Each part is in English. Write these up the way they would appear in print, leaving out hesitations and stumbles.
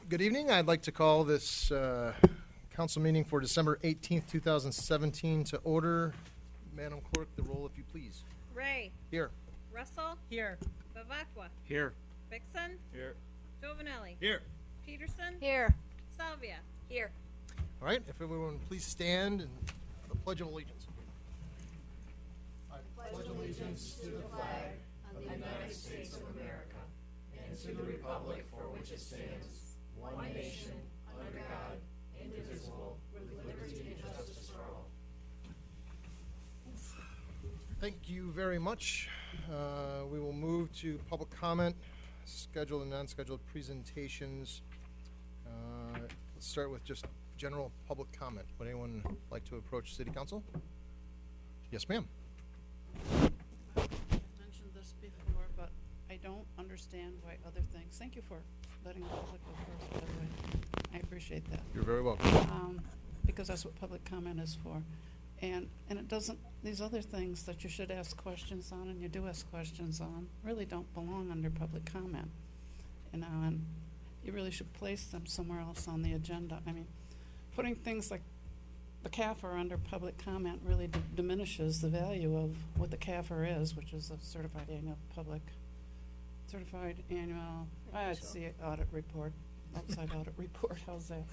Good evening. I'd like to call this council meeting for December 18th, 2017 to order. Madam Clerk, the roll, if you please. Ray. Here. Russell. Here. Bavacqua. Here. Vixen. Here. Giovanelli. Here. Peterson. Here. Salvia. Here. All right, if everyone would please stand and the Pledge of Allegiance. I pledge allegiance to the flag of the United States of America and to the republic for which it stands, one nation, under God, indivisible, with liberty and justice for all. Thank you very much. We will move to public comment, scheduled and non-scheduled presentations. Let's start with just general public comment. Would anyone like to approach City Council? Yes, ma'am. I've mentioned this before, but I don't understand why other things. Thank you for letting the public go first, by the way. I appreciate that. You're very welcome. Because that's what public comment is for. And it doesn't, these other things that you should ask questions on and you do ask questions on really don't belong under public comment. You know, and you really should place them somewhere else on the agenda. I mean, putting things like the CAFR under public comment really diminishes the value of what the CAFR is, which is a certified annual I'd see audit report, outside audit report, how's that?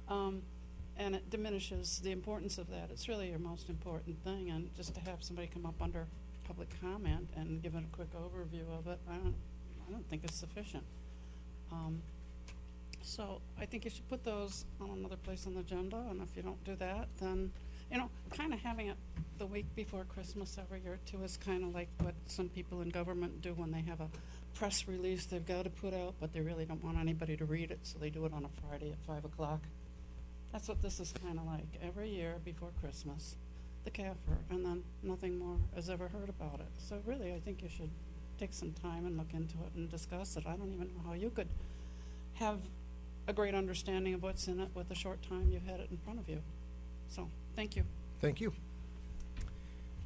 And it diminishes the importance of that. It's really your most important thing, and just to have somebody come up under public comment and give it a quick overview of it, I don't think it's sufficient. So I think you should put those on another place on the agenda, and if you don't do that, then, you know, kind of having it the week before Christmas every year too is kind of like what some people in government do when they have a press release they've got to put out, but they really don't want anybody to read it, so they do it on a Friday at 5 o'clock. That's what this is kind of like. Every year before Christmas, the CAFR, and then nothing more is ever heard about it. So really, I think you should take some time and look into it and discuss it. I don't even know how you could have a great understanding of what's in it with the short time you've had it in front of you. So, thank you. Thank you.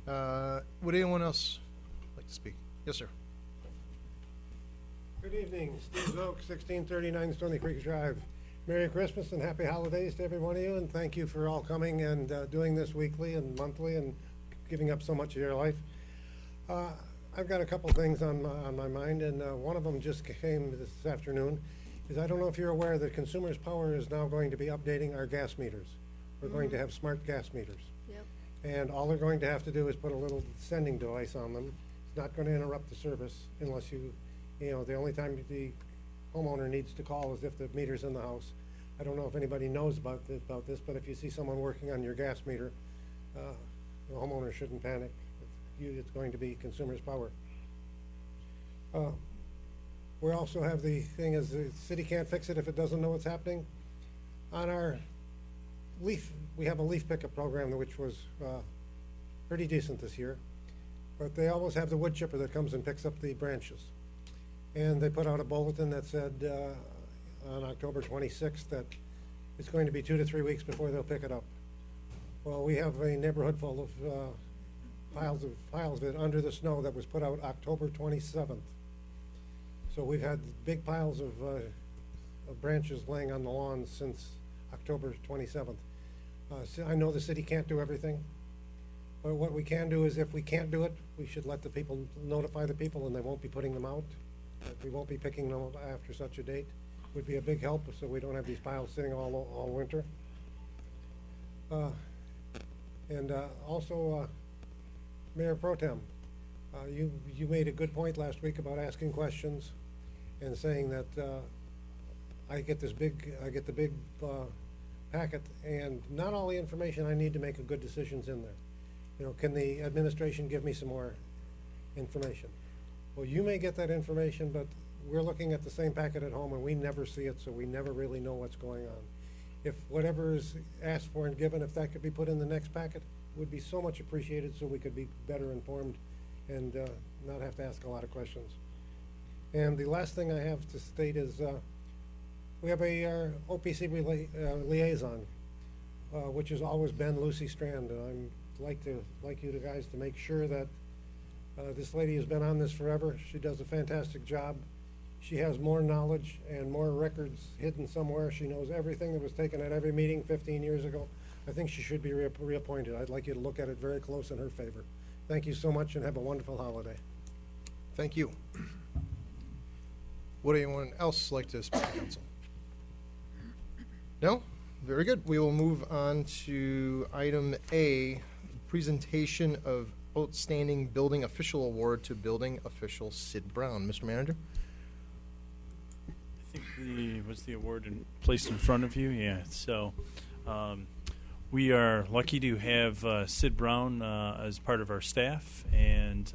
Would anyone else like to speak? Yes, sir. Good evening, Steve Oak, 1639 Stony Creek Drive. Merry Christmas and Happy Holidays to every one of you, and thank you for all coming and doing this weekly and monthly and giving up so much of your life. I've got a couple things on my mind, and one of them just came this afternoon. Is I don't know if you're aware that Consumers Power is now going to be updating our gas meters. We're going to have smart gas meters. Yep. And all they're going to have to do is put a little sending device on them. It's not going to interrupt the service unless you know, the only time the homeowner needs to call is if the meter's in the house. I don't know if anybody knows about this, but if you see someone working on your gas meter, the homeowner shouldn't panic. It's going to be Consumers Power. We also have the thing is the city can't fix it if it doesn't know what's happening. On our leaf, we have a leaf pickup program which was pretty decent this year, but they always have the wood chipper that comes and picks up the branches. And they put out a bulletin that said on October 26th that it's going to be 2 to 3 weeks before they'll pick it up. Well, we have a neighborhood full of piles of it under the snow that was put out October 27th. So we've had big piles of branches laying on the lawn since October 27th. So I know the city can't do everything, but what we can do is if we can't do it, we should let the people, notify the people, and they won't be putting them out. We won't be picking them up after such a date. Would be a big help so we don't have these piles sitting all winter. Also, Mayor Pro Tem, you made a good point last week about asking questions and saying that I get the big packet and not all the information I need to make a good decision's in there. You know, can the administration give me some more information? Well, you may get that information, but we're looking at the same packet at home and we never see it, so we never really know what's going on. If whatever is asked for and given, if that could be put in the next packet, it would be so much appreciated so we could be better informed and not have to ask a lot of questions. And the last thing I have to state is we have a OPC liaison, which has always been Lucy Strand, and I'd like you guys to make sure that this lady has been on this forever. She does a fantastic job. She has more knowledge and more records hidden somewhere. She knows everything that was taken at every meeting 15 years ago. I think she should be reappointed. I'd like you to look at it very close in her favor. Thank you so much and have a wonderful holiday. Thank you. Would anyone else like to speak to council? No? Very good. We will move on to item A, presentation of Outstanding Building Official Award to Building Official Sid Brown. Mr. Manager? I think was the award placed in front of you? Yeah. So we are lucky to have Sid Brown as part of our staff, and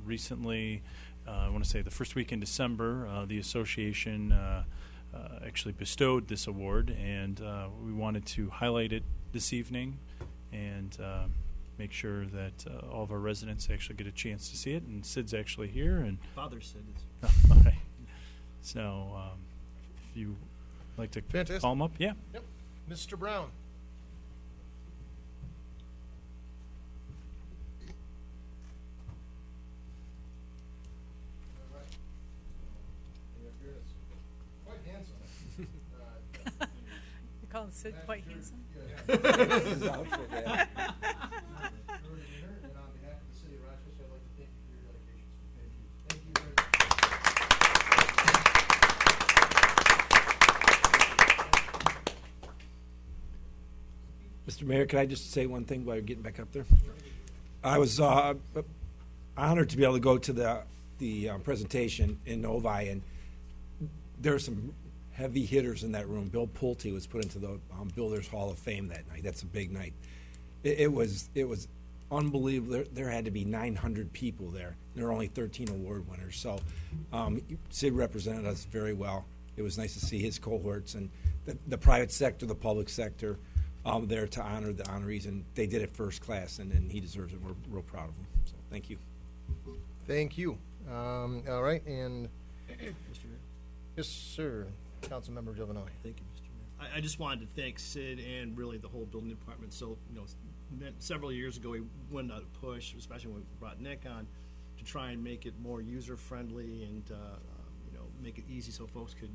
recently, I want to say the first week in December, the association actually bestowed this award, and we wanted to highlight it this evening and make sure that all of our residents actually get a chance to see it. And Sid's actually here, and Father Sid is. all right. So if you like to Fantastic. call him up, yeah. Yep. Mr. Brown? Quite handsome. You call Sid quite handsome? And on behalf of the city of Rochester, I'd like to thank you for your dedication. Thank you. Thank you very much. Mr. Mayor, could I just say one thing while you're getting back up there? I was honored to be able to go to the presentation in Novi, and there are some heavy hitters in that room. Bill Pulte was put into the Builders Hall of Fame that night. That's a big night. It was unbelievable. There had to be 900 people there. There were only 13 award winners. So Sid represented us very well. It was nice to see his cohorts and the private sector, the public sector, there to honor the honorees, and they did it first class, and he deserves it. We're real proud of him. So thank you. Thank you. All right, and Mr. Mayor? yes, sir, Councilmember Giovanelli. Thank you, Mr. Mayor. I just wanted to thank Sid and really the whole building department. So, several years ago, we went out a push, especially when we brought Nick on, to try and make it more user-friendly and, make it easy so folks could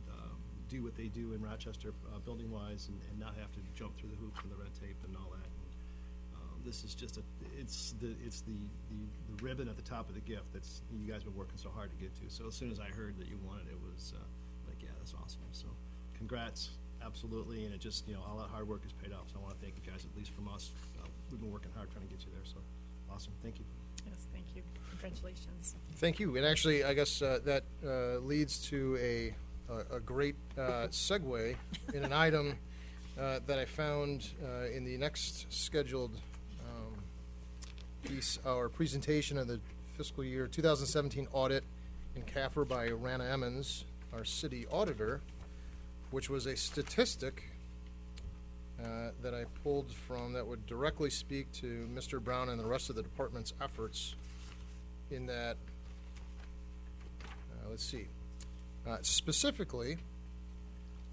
do what they do in Rochester building-wise and not have to jump through the hoops and the red tape and all that. This is just it's the ribbon at the top of the gift that's you guys have been working so hard to get to. So as soon as I heard that you wanted it, was like, yeah, that's awesome. So congrats, absolutely, and it just all that hard work has paid off. So I want to thank you guys, at least from us. We've been working hard trying to get you there. So awesome, thank you. Yes, thank you. Congratulations. Thank you. And actually, I guess that leads to a great segue in an item that I found in the next scheduled piece, our presentation of the fiscal year 2017 audit in CAFR by Rana Emmons, our city auditor, which was a statistic that I pulled from that would directly speak to Mr. Brown and the rest of the department's efforts in that, let's see, specifically,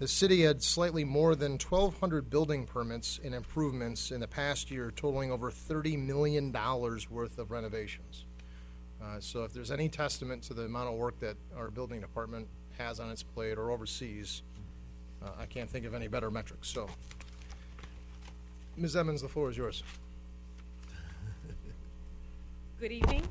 the city had slightly more than 1,200 building permits and improvements in the past year, totaling over $30 million worth of renovations. So if there's any testament to the amount of work that our building department has on its plate or oversees, I can't think of any better metrics. So, Ms. Emmons, the floor is yours. Good evening.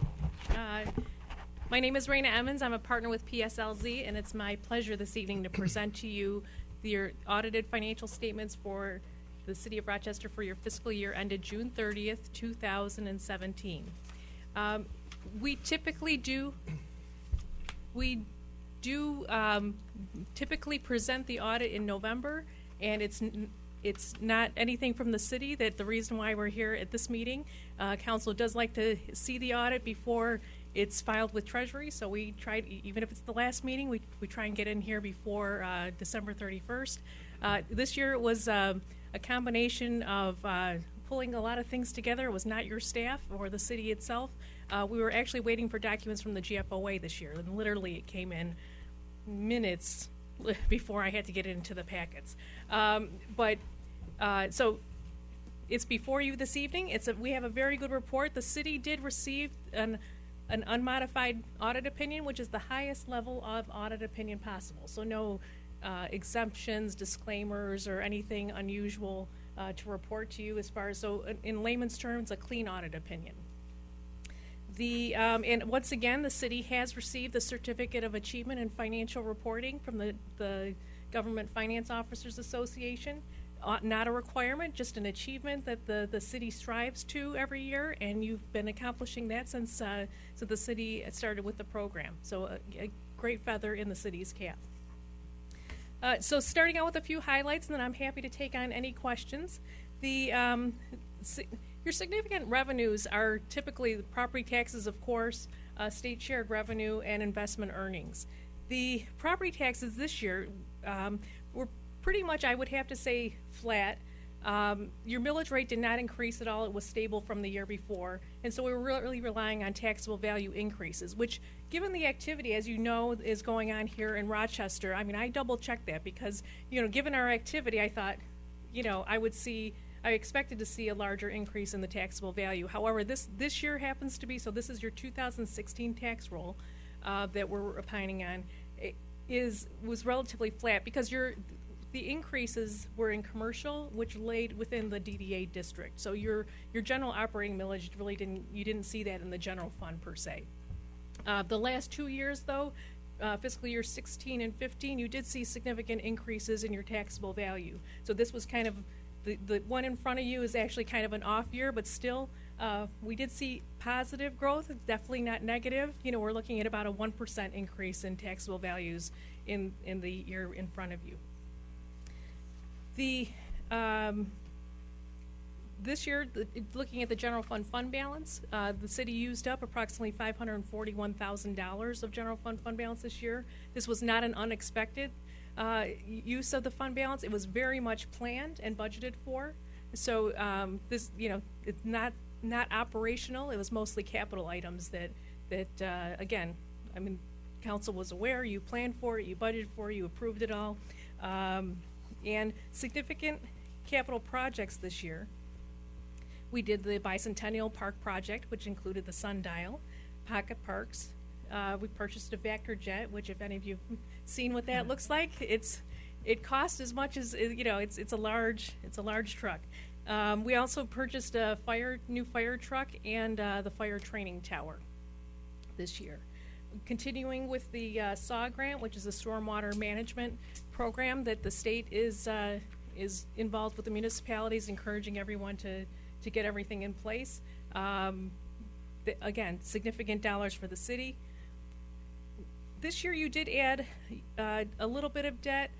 My name is Raina Emmons. I'm a partner with PSLZ, and it's my pleasure this evening to present to you your audited financial statements for the City of Rochester for your fiscal year ended June 30th, 2017. We typically present the audit in November, and it's not anything from the city. That the reason why we're here at this meeting, council does like to see the audit before it's filed with Treasury, so we try, even if it's the last meeting, we try and get in here before December 31st. This year it was a combination of pulling a lot of things together. It was not your staff or the city itself. We were actually waiting for documents from the GFOA this year, and literally it came in minutes before I had to get it into the packets. So it's before you this evening. We have a very good report. The city did receive an unmodified audit opinion, which is the highest level of audit opinion possible. So no exemptions, disclaimers, or anything unusual to report to you as far as, so in layman's terms, a clean audit opinion. And once again, the city has received the Certificate of Achievement in Financial Reporting from the Government Finance Officers Association. Not a requirement, just an achievement that the city strives to every year, and you've been accomplishing that since the city started with the program. So a great feather in the city's cap. So starting out with a few highlights, and then I'm happy to take on any questions. Your significant revenues are typically the property taxes, of course, state shared revenue, and investment earnings. The property taxes this year were pretty much, I would have to say, flat. Your millage rate did not increase at all. It was stable from the year before. And so we were really relying on taxable value increases, which, given the activity, as you know, is going on here in Rochester, I mean, I double-checked that because, given our activity, I thought, I expected to see a larger increase in the taxable value. However, this year happens to be, so this is your 2016 tax roll that we're opining on, was relatively flat because the increases were in commercial, which laid within the DDA district. So your general operating millage really didn't see that in the general fund per se. The last 2 years, though, fiscal year 16 and 15, you did see significant increases in your taxable value. So this was kind of the one in front of you is actually kind of an off year, but still we did see positive growth, definitely not negative. We're looking at about a 1% increase in taxable values in the year in front of you. This year, looking at the general fund balance, the city used up approximately $541,000 of general fund balance this year. This was not an unexpected use of the fund balance. It was very much planned and budgeted for. So this, it's not operational. It was mostly capital items that again, I mean, council was aware. You planned for it. You budgeted for it. You approved it all. And significant capital projects this year. We did the Bicentennial Park project, which included the sundial, pocket parks. We purchased a Vector jet, which, if any of you've seen what that looks like, it cost as much as it's a large truck. We also purchased a new fire truck and the fire training tower this year. Continuing with the SAW grant, which is a stormwater management program that the state is involved with the municipalities, encouraging everyone to get everything in place. Again, significant dollars for the city. This year you did add a little bit of debt.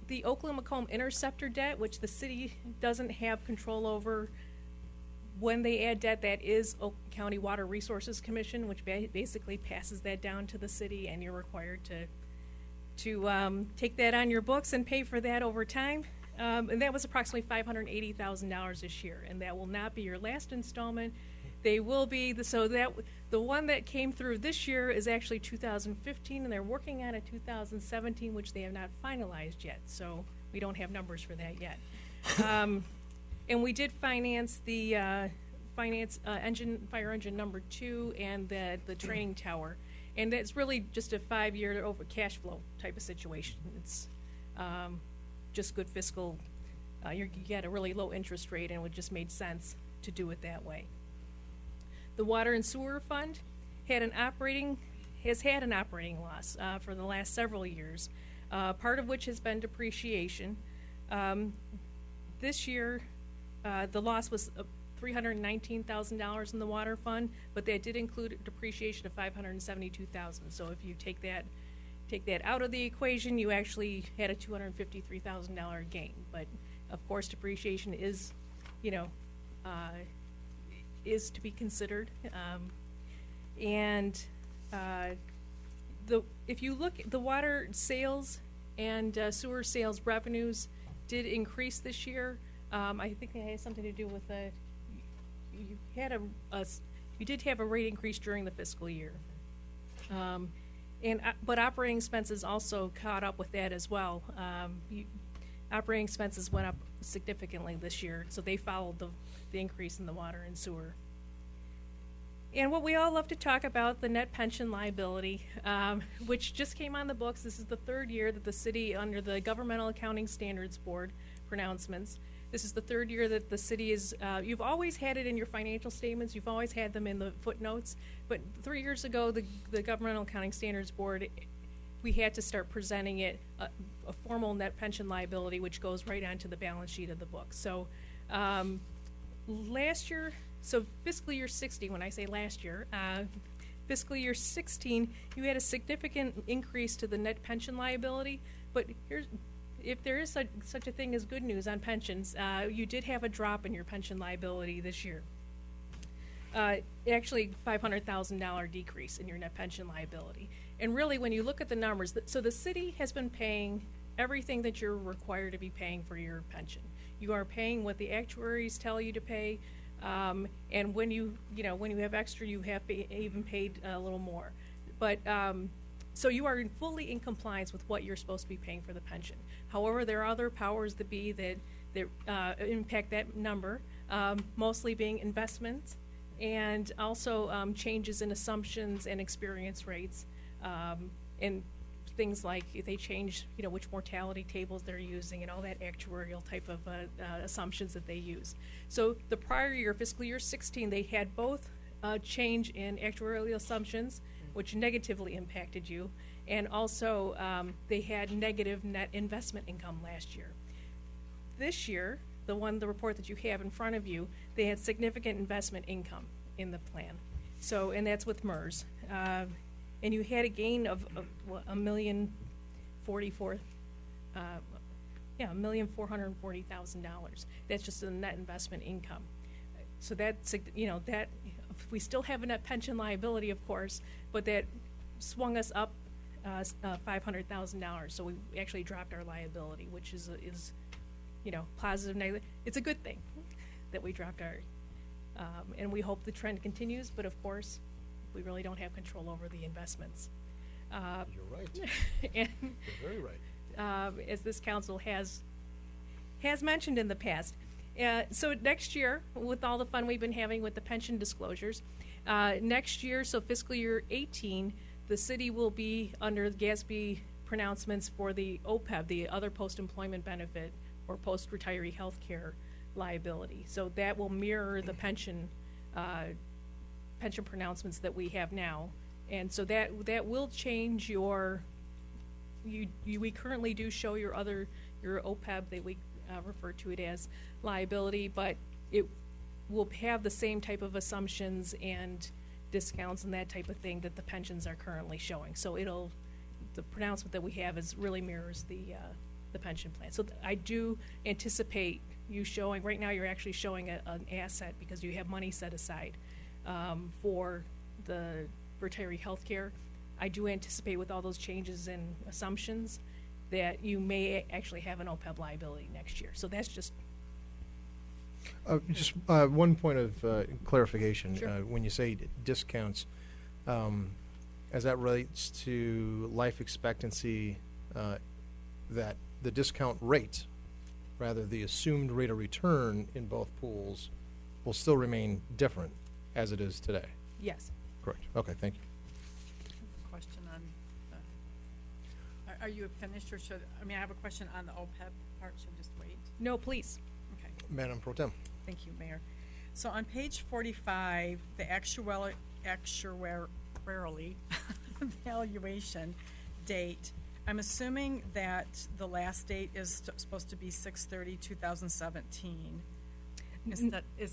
The Oakland-Macomb Interceptor debt, which the city doesn't have control over. When they add debt, that is Oakland County Water Resources Commission, which basically passes that down to the city, and you're required to take that on your books and pay for that over time. And that was approximately $580,000 this year, and that will not be your last installment. They will be the one that came through this year is actually 2015, and they're working on a 2017, which they have not finalized yet. So we don't have numbers for that yet. And we did finance the fire engine number 2 and the training tower, and that's really just a 5-year over cash flow type of situation. It's just good fiscal. You get a really low interest rate, and it just made sense to do it that way. The Water and Sewer Fund has had an operating loss for the last several years, part of which has been depreciation. This year, the loss was $319,000 in the water fund, but that did include depreciation of $572,000. So if you take that out of the equation, you actually had a $253,000 gain. But of course, depreciation is, is to be considered. If you look, the water sales and sewer sales revenues did increase this year. I think that has something to do with you did have a rate increase during the fiscal year. But operating expenses also caught up with that as well. Operating expenses went up significantly this year, so they followed the increase in the water and sewer. And what we all love to talk about, the net pension liability, which just came on the books. This is the third year that the city, under the Governmental Accounting Standards Board pronouncements, this is the third year that the city is, you've always had it in your financial statements, you've always had them in the footnotes, but 3 years ago, the Governmental Accounting Standards Board, we had to start presenting it a formal net pension liability, which goes right onto the balance sheet of the book. So last year, so fiscal year 16, when I say last year, fiscal year 16, you had a significant increase to the net pension liability, but if there is such a thing as good news on pensions, you did have a drop in your pension liability this year. Actually, $500,000 decrease in your net pension liability. And really, when you look at the numbers, so the city has been paying everything that you're required to be paying for your pension. You are paying what the actuaries tell you to pay, and when you have extra, you have even paid a little more. But so you are fully in compliance with what you're supposed to be paying for the pension. However, there are other powers that be that impact that number, mostly being investments and also changes in assumptions and experience rates, and things like if they change, which mortality tables they're using and all that actuarial type of assumptions that they use. So the prior year, fiscal year 16, they had both change in actuarial assumptions, which negatively impacted you, and also they had negative net investment income last year. This year, the report that you have in front of you, they had significant investment income in the plan. So, and that's with MERS. And you had a gain of $1,440,000. That's just the net investment income. So that's, that we still have a net pension liability, of course, but that swung us up $500,000. So we actually dropped our liability, which is positive, negative. It's a good thing that we dropped our, and we hope the trend continues. But of course, we really don't have control over the investments. You're right. And, You're very right. as this council has mentioned in the past. So next year, with all the fun we've been having with the pension disclosures, next year, so fiscal year 18, the city will be under GASB pronouncements for the OPEB, the other post-employment benefit or post-retiree health care liability. So that will mirror the pension pronouncements that we have now. And so that will change we currently do show your OPEB, that we refer to it as liability, but it will have the same type of assumptions and discounts and that type of thing that the pensions are currently showing. So the pronouncement that we have really mirrors the pension plan. So I do anticipate you showing, right now you're actually showing an asset because you have money set aside for the retiree health care. I do anticipate with all those changes in assumptions that you may actually have an OPEB liability next year. So that's just one point of clarification. Sure. When you say discounts, as that relates to life expectancy, that the discount rate, rather the assumed rate of return in both pools, will still remain different as it is today. yes. Correct. Okay, thank you. Question on, are you finished or I have a question on the OPEB part, should I just wait? No, please. Okay, Madam Pro Tem. thank you, Mayor. So on page 45, the actuarially valuation date, I'm assuming that the last date is supposed to be 6/30/2017.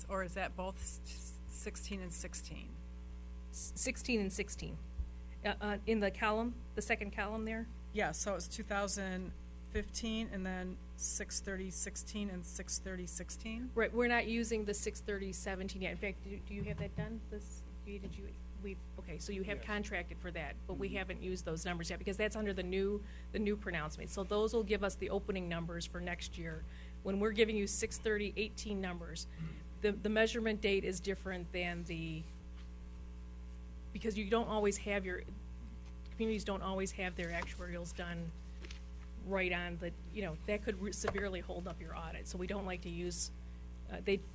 Or is that both 16 and 16? 16 and 16. In the column, the second column there. Yeah, so it's 2015 and then 6/30/16 and 6/30/16. Right, we're not using the 6/30/17 yet. In fact, do you have that done? Okay, so you have contracted for that, but we haven't used those numbers yet because that's under the new pronouncement. So those will give us the opening numbers for next year. When we're giving you 6/30/18 numbers, the measurement date is different than because you don't always have communities don't always have their actuarials done right on that could severely hold up your audit. So we don't like to use,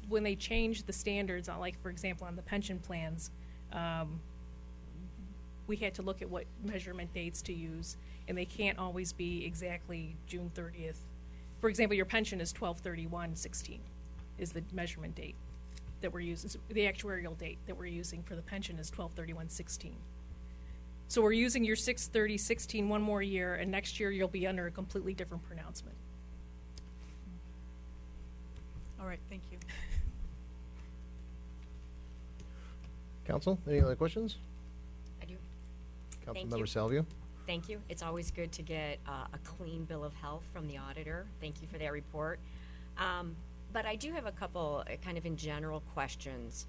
when they change the standards, like for example on the pension plans, we had to look at what measurement dates to use, and they can't always be exactly June 30th. For example, your pension is 12/31/16 is the measurement date that we're using. The actuarial date that we're using for the pension is 12/31/16. So we're using your 6/30/16 one more year, and next year you'll be under a completely different pronouncement. All right, thank you. Council, any other questions? I do. Councilmember Thank you. Salvio? Thank you. It's always good to get a clean bill of health from the auditor. Thank you for that report. But I do have a couple kind of in general questions.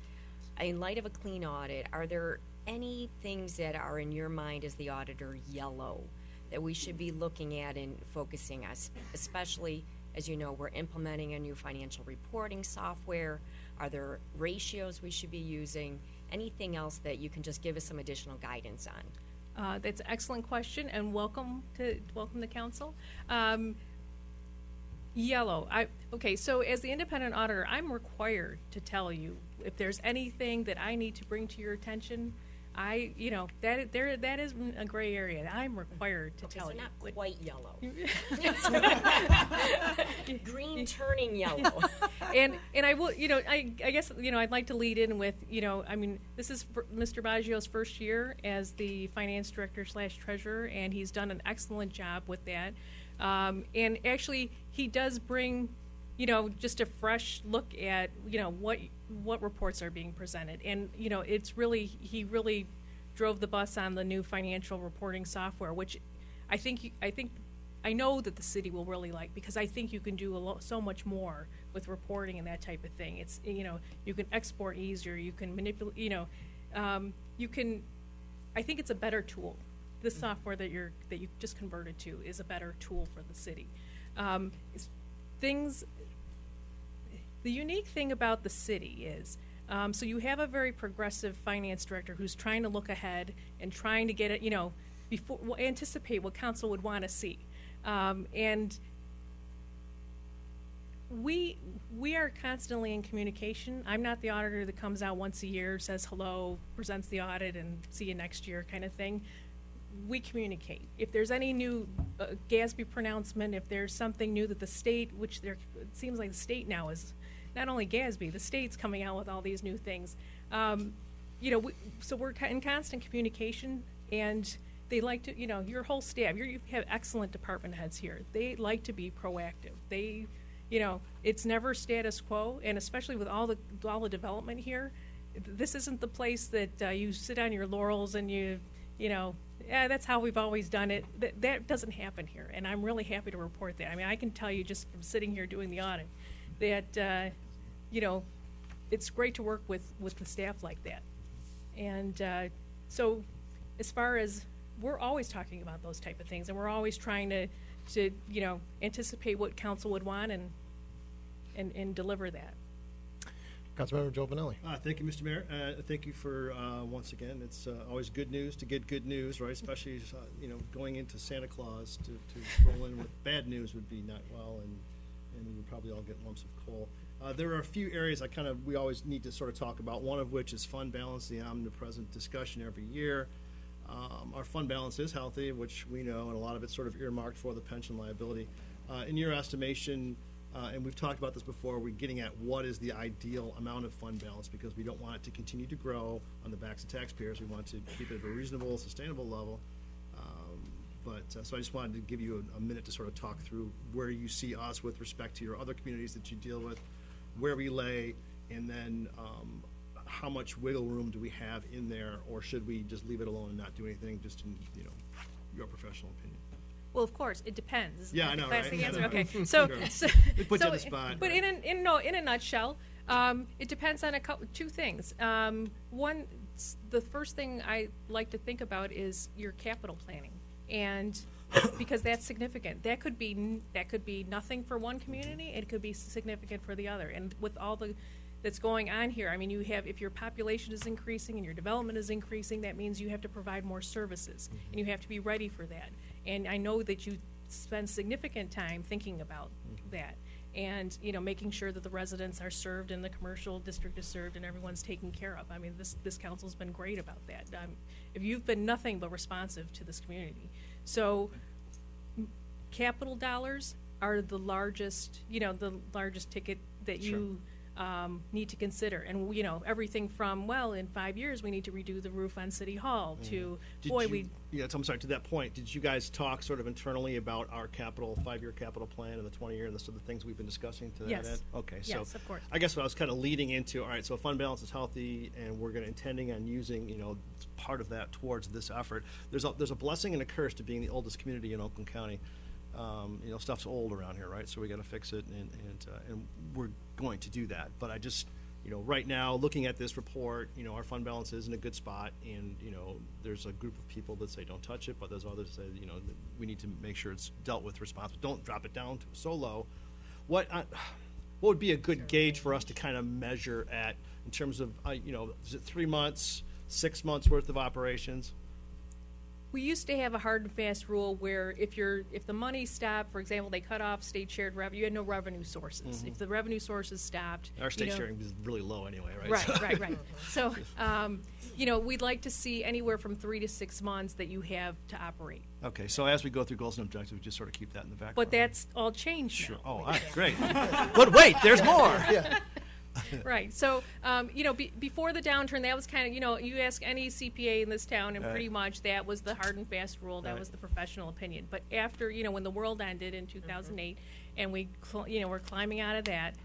In light of a clean audit, are there any things that are in your mind as the auditor yellow that we should be looking at and focusing on, especially as you know, we're implementing a new financial reporting software? Are there ratios we should be using? Anything else that you can just give us some additional guidance on? That's an excellent question, and welcome to council. Yellow. Okay, so as the independent auditor, I'm required to tell you if there's anything that I need to bring to your attention. That is a gray area. I'm required to Okay, tell so you. not quite yellow. Green turning yellow. and I will, I guess, I'd like to lead in with, this is Mr. Baggio's first year as the finance director / treasurer, and he's done an excellent job with that. And actually, he does bring, just a fresh look at, what reports are being presented. And, he really drove the bus on the new financial reporting software, which I know that the city will really like, because I think you can do so much more with reporting and that type of thing. It's, you can export easier, you can manipulate, I think it's a better tool. The software that you just converted to is a better tool for the city. The unique thing about the city is, so you have a very progressive finance director who's trying to look ahead and trying to get it, anticipate what council would want to see. And we are constantly in communication. I'm not the auditor that comes out once a year, says hello, presents the audit, and see you next year kind of thing. We communicate. If there's any new GASB pronouncement, if there's something new that the state, it seems like the state now is not only GASB, the state's coming out with all these new things. So we're in constant communication, and they like to, your whole staff, you have excellent department heads here. They like to be proactive. They, it's never status quo, and especially with all the development here, this isn't the place that you sit on your laurels and that's how we've always done it. That doesn't happen here, and I'm really happy to report that. I mean, I can tell you just from sitting here doing the audit that, it's great to work with the staff like that. And so as far as, we're always talking about those type of things, and we're always trying to anticipate what council would want and deliver that. Councilmember Giovanelli? Thank you, Mr. Mayor. Thank you for, once again, it's always good news to get good news, right? Especially, going into Santa Claus to roll in with bad news would be not well, and we would probably all get lumps of coal. There are a few areas we always need to sort of talk about, one of which is fund balance, the omnipresent discussion every year. Our fund balance is healthy, which we know, and a lot of it's sort of earmarked for the pension liability. In your estimation, and we've talked about this before, we're getting at what is the ideal amount of fund balance, because we don't want it to continue to grow on the backs of taxpayers. We want to keep it at a reasonable, sustainable level. So I just wanted to give you a minute to sort of talk through where you see us with respect to your other communities that you deal with, where we lay, and then how much wiggle room do we have in there, or should we just leave it alone and not do anything, just in your professional opinion? Well, of course, it depends. Yeah, I know, right? Classic answer. Okay, so It puts you on the spot. But in a nutshell, it depends on two things. One, the first thing I like to think about is your capital planning, and because that's significant. That could be nothing for one community. It could be significant for the other. And with all that's going on here, I mean, if your population is increasing and your development is increasing, that means you have to provide more services, and you have to be ready for that. And I know that you spend significant time thinking about that. and, you know, making sure that the residents are served and the commercial district is served and everyone's taken care of. I mean, this council's been great about that. If you've been nothing but responsive to this community. So capital dollars are the largest, you know, the largest ticket that you need to consider. And, you know, everything from, well, in 5 years, we need to redo the roof on City Hall to, Yeah, so I'm sorry, to that point, did you guys talk sort of internally about our capital, 5-year capital plan and the 20-year, and the sort of things we've been discussing to that Yes. end? Okay, so. Yes, of course. I guess what I was kind of leading into, all right, so fund balance is healthy, and we're intending on using, you know, part of that towards this effort. There's a blessing and a curse to being the oldest community in Oakland County. You know, stuff's old around here, right? So we got to fix it, and we're going to do that. But I just, you know, right now, looking at this report, you know, our fund balance is in a good spot, and, you know, there's a group of people that say don't touch it, but there's others that say, you know, that we need to make sure it's dealt with responsibly. Don't drop it down so low. What would be a good gauge for us to kind of measure at in terms of, you know, is it 3 months, 6 months worth of operations? We used to have a hard and fast rule where if the money stopped, for example, they cut off state shared revenue, you had no revenue sources. If the revenue sources stopped, Our state you know, sharing is really low anyway, right? Right. So, you know, we'd like to see anywhere from 3 to 6 months that you have to operate. Okay, so as we go through goals and objectives, we just sort of keep that in the back. But that's all changed Sure. now. Oh, all right, great. But wait, there's more. Right. So, you know, before the downturn, that was kind of, you know, you ask any CPA in this town, and Right. pretty much that was the hard and fast rule. That Right. was the professional opinion. But after, you know, when the world ended in 2008, and we're climbing out of that,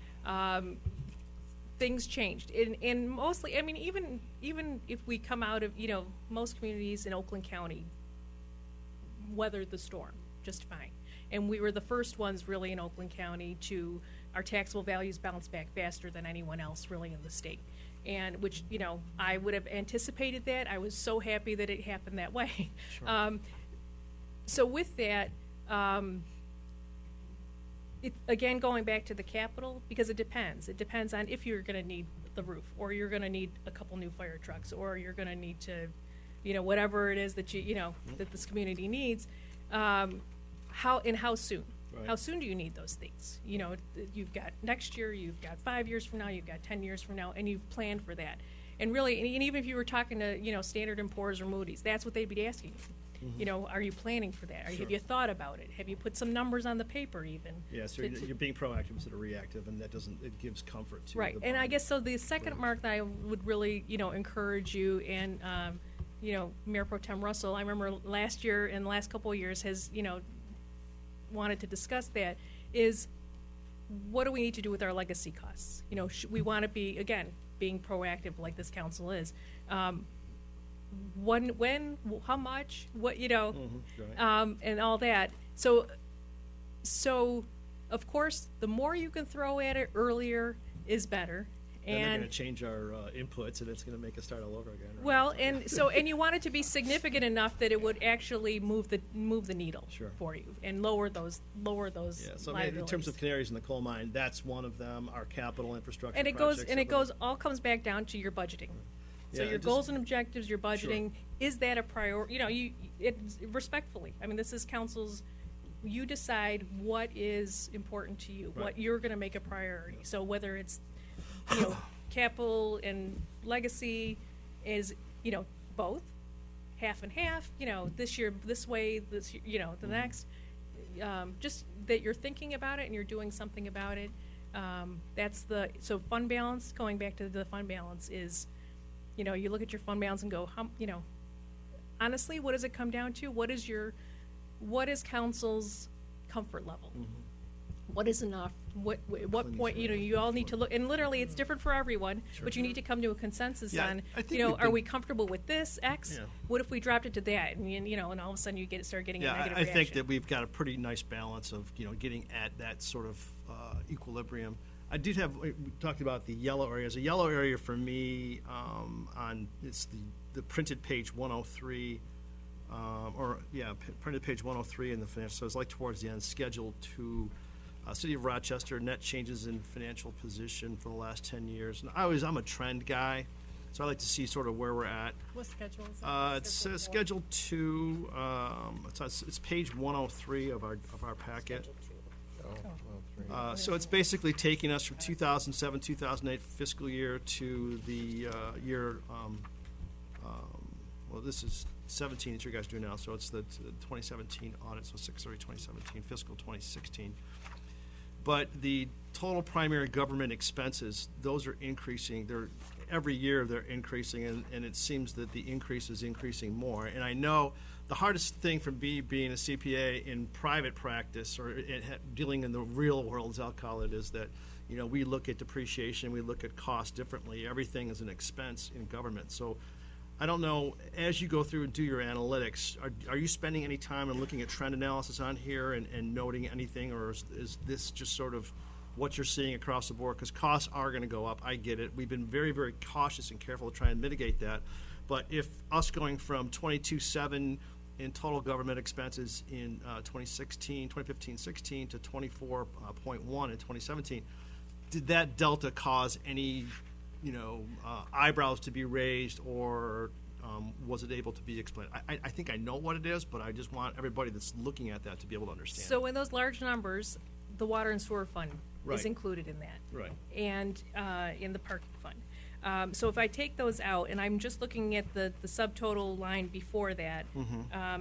things changed. And mostly, I mean, even if we come out of, you know, most communities in Oakland County weathered the storm just fine. And we were the first ones really in Oakland County to, our taxable values bounced back faster than anyone else really in the state. And which, you know, I would have anticipated that. I was so happy that it happened that way. Sure. So with that, again, going back to the capital, because it depends. It depends on if you're going to need the roof, or you're going to need a couple new fire trucks, or you're going to need to, you know, whatever it is that you know, that this community needs. How soon? Right. How soon do you need those things? You know, you've got next year, you've got 5 years from now, you've got 10 years from now, and you've planned for that. And really, and even if you were talking to, you know, Standard & Poor's or Moody's, that's what they'd be asking you. You know, are you planning for that? Sure. Have you thought about it? Have you put some numbers on the paper even? Yeah, so you're being proactive instead of reactive, and that it gives comfort to Right, the and I bond. guess so the second mark that I would really, you know, encourage you, and, you know, Mayor Pro Tem Russell, I remember last year and the last couple of years has, you know, wanted to discuss that, is what do we need to do with our legacy costs? You know, we want to be, again, being proactive like this council is. When, how much, what, you know, Right. and all that. So, of course, the more you can throw at it earlier is better. And they're going And to change our inputs, and it's going to make us start all over again. Right? well, and you want it to be significant enough that it would actually move the needle Sure. for you and lower those Yeah, so I mean, in terms of liabilities. canaries in the coal mine, that's one of them. Our capital infrastructure And it goes all comes back down to your budgeting. So Yeah, your just- goals and objectives, your budgeting, is that a priority? You know, respectfully. I mean, this is council's. You decide what is important to you, Right. what you're going to make a priority. So whether it's, you know, capital and legacy is, you know, both, half and half. You know, this year this way, this year, you know, the next. Just that you're thinking about it and you're doing something about it. So fund balance. Going back to the fund balance is, you know, you look at your fund balance and go, you know, honestly, what does it come down to? What is council's comfort level? What is enough? What point, you know, you all need to look, and literally it's different for everyone, but you need to come to a consensus Yeah, on, I think you know, we've are been- we comfortable with this X? Yeah. What if we dropped it to that? And, you know, and all of a sudden you start getting a Yeah, negative I reaction. think that we've got a pretty nice balance of, you know, getting at that sort of equilibrium. I did have, we talked about the yellow areas. A yellow area for me it's the printed page 103, printed page 103 in the financial, so it's like towards the end, Schedule 2, City of Rochester, net changes in financial position for the last 10 years. And I'm a trend guy, so I like to see sort of where we're at. What schedule is it? It says Schedule 2, it's page 103 of our packet. So it's basically taking us from 2007, 2008 fiscal year to the year, well, this is 17 that you guys do now, so it's the 2017 audit, so 6/30/2017, fiscal 2016. But the total primary government expenses, those are increasing. Every year they're increasing, and it seems that the increase is increasing more. And I know the hardest thing for me being a CPA in private practice or dealing in the real world, as I'll call it, is that we look at depreciation, we look at cost differently. Everything is an expense in government. So I don't know, as you go through and do your analytics, are you spending any time on looking at trend analysis on here and noting anything, or is this just sort of what you're seeing across the board? Because costs are going to go up. I get it. We've been very, very cautious and careful to try and mitigate that. But if us going from 22.7 in total government expenses in 2015-16 to 24.1 in 2017, did that delta cause any eyebrows to be raised, or was it able to be explained? I think I know what it is, but I just want everybody that's looking at that to be able to understand. So in those large numbers, the water and sewer fund Right. is included in that. Right. And in the parking fund. So if I take those out, and I'm just looking at the subtotal line before that,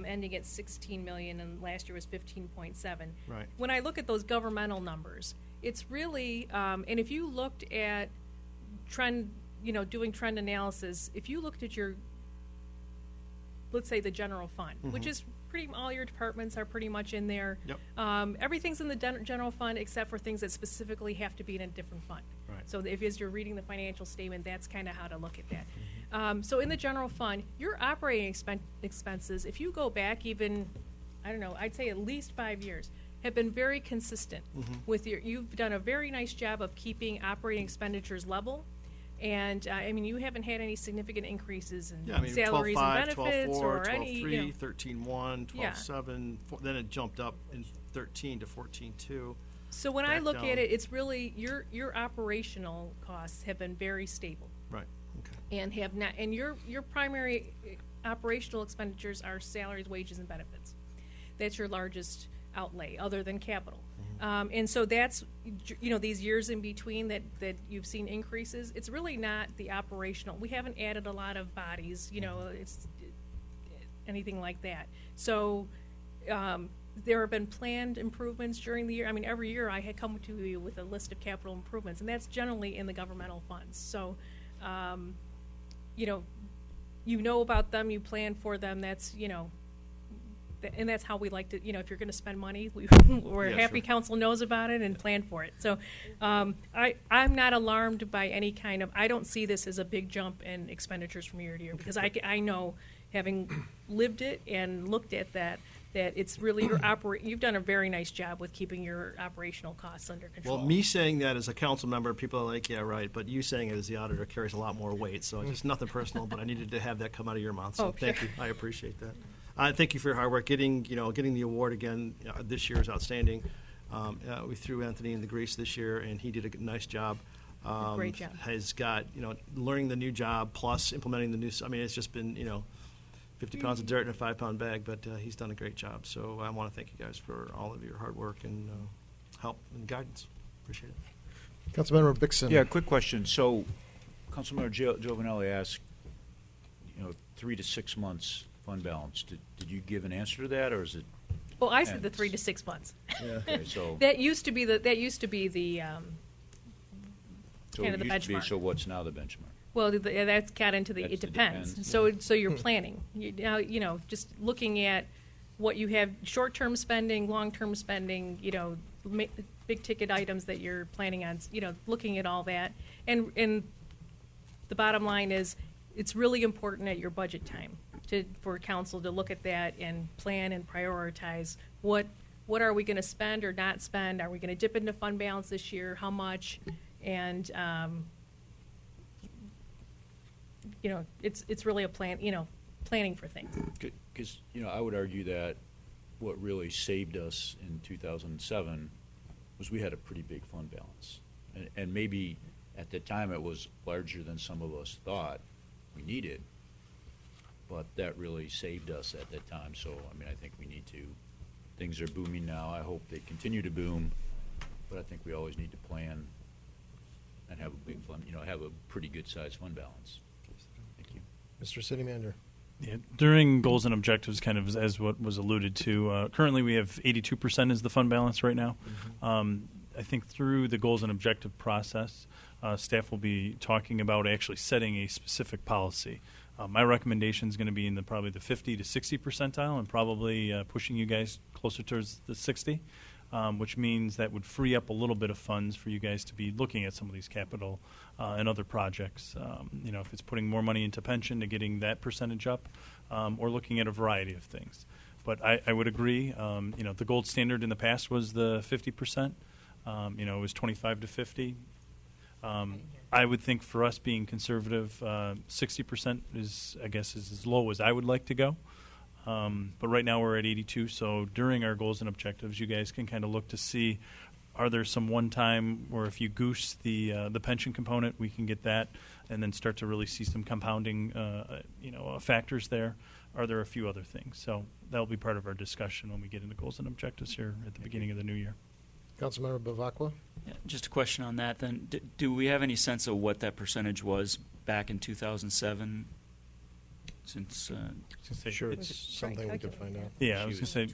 ending at 16 million, and last year was 15.7. Right. When I look at those governmental numbers, it's really, and if you looked at trend, doing trend analysis, if you looked at your, let's say, the general fund, which is all your departments are pretty much in there. Yep. Everything's in the general fund except for things that specifically have to be in a different fund. Right. So if as you're reading the financial statement, that's kind of how to look at that. So in the general fund, your operating expenses, if you go back even, I don't know, I'd say at least 5 years, have been very consistent with you've done a very nice job of keeping operating expenditures level. And you haven't had any significant increases in salaries 12.5, and benefits 12.4, or any, 12.3, 13.1, Yeah. 12.7, then it jumped up in 13 to 14.2. So when I back look down. at it, it's really your operational costs have been very stable Right. Okay. and have not. And your primary operational expenditures are salaries, wages, and benefits. That's your largest outlay, other than capital. And so that's these years in between that you've seen increases. It's really not the operational. We haven't added a lot of bodies. It's anything like that. So. There have been planned improvements during the year. Every year I had come to you with a list of capital improvements, and that's generally in the governmental funds. So, you know about them, you plan for them. That's, and that's how we like to, if you're going to spend money, we're Yeah, happy sure. council knows about it and plan for it. So, I'm not alarmed by any kind of, I don't see this as a big jump in expenditures from year to year, because I know, having lived it and looked at that it's really you've done a very nice job with keeping your operational costs under control. Well, me saying that as a council member, people are like, yeah, right. But you saying it as the auditor carries a lot more weight. So it's nothing personal, but I needed to have that come out of your mouth. So thank you. I appreciate that. Thank you for your hard work. Getting the award again this year is outstanding. We threw Anthony in the grease this year, and he did a nice job. Great job. Has got, learning the new job plus implementing the new, it's just been, 50 pounds of dirt in a 5-pound bag, but he's done a great job. So I want to thank you guys for all of your hard work and help and guidance. Appreciate it. Councilmember Bixson. Yeah, quick question. So, Councilmember Giovanelli asked, 3 to 6 months fund balance. Did you give an answer to that, or is it? Well, I said the depends? 3 to 6 months. Okay, so That used to be the so kind it of the used to be, benchmark. so what's now the benchmark? Well, that got into the, That's it the depends. depends, So you're planning. Now, just looking at what you have, short-term spending, long-term spending, big ticket items that you're planning on, looking at all that. And the bottom line is, it's really important at your budget time for council to look at that and plan and prioritize what are we going to spend or not spend? Are we going to dip into fund balance this year? How much? And it's really a plan, planning for things. Because, I would argue that what really saved us in 2007 was we had a pretty big fund balance. And maybe at the time it was larger than some of us thought we needed, but that really saved us at that time. So, I think we need to, things are booming now. I hope they continue to boom. But I think we always need to plan and have a big fund, have a pretty good sized fund balance. Thank you. Mr. City Manager. Yeah, during goals and objectives, kind of as what was alluded to, currently we have 82% is the fund balance right now. I think through the goals and objective process, staff will be talking about actually setting a specific policy. My recommendation is going to be in probably the 50 to 60 percentile, and probably pushing you guys closer towards the 60, which means that would free up a little bit of funds for you guys to be looking at some of these capital and other projects. If it's putting more money into pension to getting that percentage up, or looking at a variety of things. But I would agree. The gold standard in the past was the 50%. It was 25 to 50. I would think for us being conservative, 60% is as low as I would like to go. But right now we're at 82. So during our goals and objectives, you guys can kind of look to see, are there some one-time, or if you goose the pension component, we can get that, and then start to really see some compounding, factors there. Are there a few other things? So that'll be part of our discussion when we get into goals and objectives here at the beginning of the new year. Councilmember Bavacqua. Yeah, just a question on that then. Do we have any sense of what that percentage was back in 2007? Since Sure, it's something we could find out. Yeah, I was going to say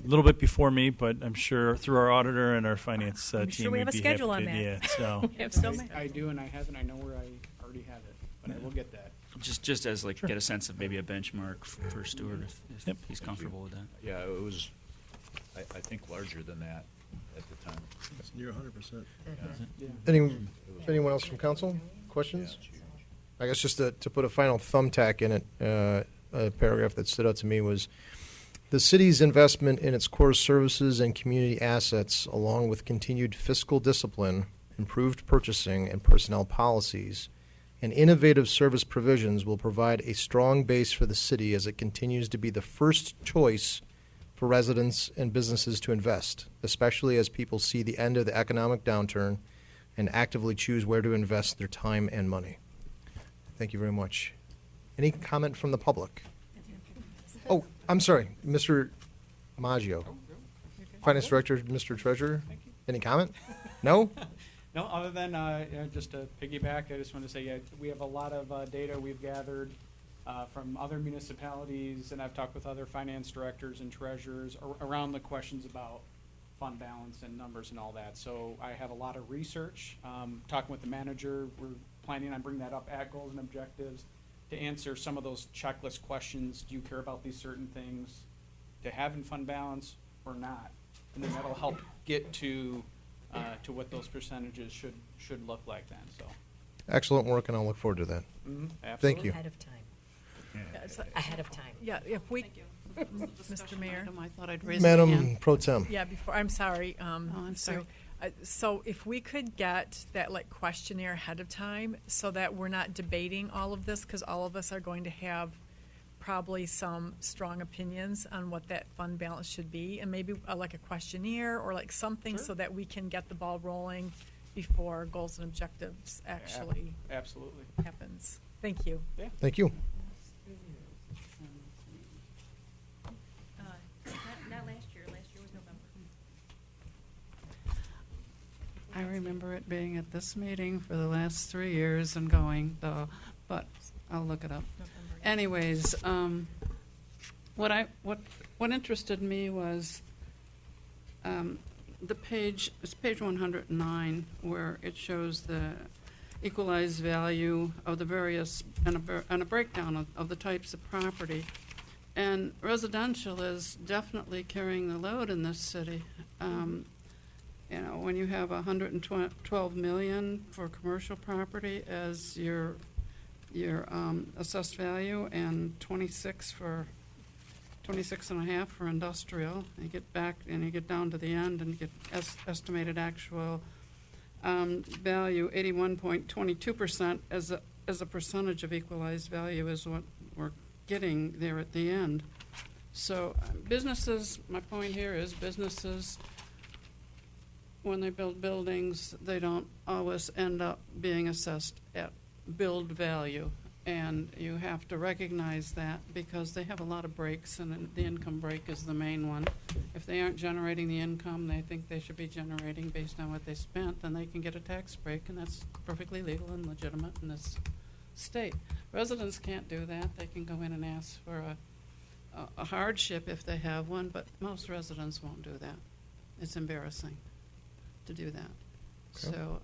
a little bit before me, but I'm sure through our auditor and our finance team, sure we have we'd a be schedule happy on to- that. Yeah, so We have so many. I do, and I have, and I know where I already have it, but I will get that. just as get a sense of maybe a benchmark for Stuart if Yep. he's comfortable with that. Yeah, it was, I think, larger than that at the time. It's near 100%. Anyone else from council? Questions? I guess just to put a final thumbtack in it, a paragraph that stood out to me was, the city's investment in its core services and community assets, along with continued fiscal discipline, improved purchasing and personnel policies, and innovative service provisions will provide a strong base for the city as it continues to be the first choice for residents and businesses to invest, especially as people see the end of the economic downturn and actively choose where to invest their time and money. Thank you very much. Any comment from the public? Oh, I'm sorry, Mr. Maggio. Finance Director, Mr. Treasurer. Any comment? No? No, other than just to piggyback, I just want to say we have a lot of data we've gathered from other municipalities, and I've talked with other finance directors and treasurers around the questions about fund balance and numbers and all that. So I have a lot of research. Talking with the manager, we're planning on bringing that up at goals and objectives to answer some of those checklist questions. Do you care about these certain things to have in fund balance or not? And then that'll help get to what those percentages should look like then. So Excellent work, and I'll look forward to that. absolutely. Thank you. Ahead of time. Ahead of time. Yeah, if we, Mr. Mayor. Item, I thought I'd raise my hand. Madam Pro Tem. Yeah, before, I'm sorry. I'm Sue. sorry. So if we could get that questionnaire ahead of time so that we're not debating all of this, because all of us are going to have probably some strong opinions on what that fund balance should be, and maybe a questionnaire or something so that we can get the ball rolling before goals and objectives actually Absolutely. happens. Thank you. Thank you. Not last year. Last year was November. I remember it being at this meeting for the last 3 years and going, though, but I'll look it up. Anyways, what interested me was it's page 109, where it shows the equalized value of the various, and a breakdown of the types of property. And residential is definitely carrying the load in this city. When you have 112 million for commercial property as your assessed value, and 26 and a half for industrial, you get back and you get down to the end and you get estimated actual value. 81.22% as a percentage of equalized value is what we're getting there at the end. So businesses, my point here is businesses, when they build buildings, they don't always end up being assessed at build value. And you have to recognize that because they have a lot of breaks, and the income break is the main one. If they aren't generating the income they think they should be generating based on what they spent, then they can get a tax break, and that's perfectly legal and legitimate in this state. Residents can't do that. They can go in and ask for a hardship if they have one, but most residents won't do that. It's embarrassing to do that. So,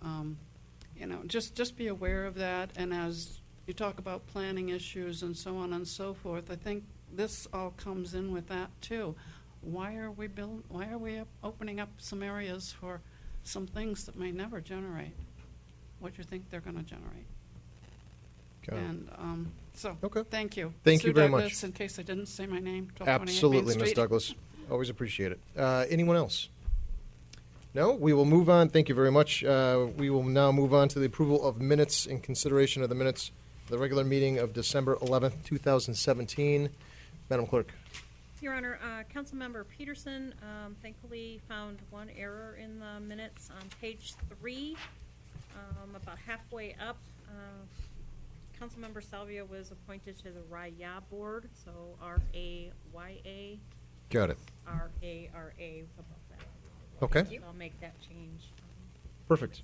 just be aware of that, and as you talk about planning issues and so on and so forth, I think this all comes in with that too. Why are we opening up some areas for some things that may never generate what you think they're going to generate? Got it. And Okay. thank you. Thank you Sue very Douglas, much. in case I didn't say my name. 1228 Main Absolutely, Ms. Street. Douglas. Always appreciate it. Anyone else? No? We will move on. Thank you very much. We will now move on to the approval of minutes in consideration of the minutes of the regular meeting of December 11th, 2017. Madam Clerk. Your Honor, Councilmember Peterson thankfully found one error in the minutes on page 3, about halfway up. Councilmember Salvia was appointed to the RAYA board, so R-A-Y-A, Got it. R-A-R-A above that. Okay. So I'll make that change. Perfect.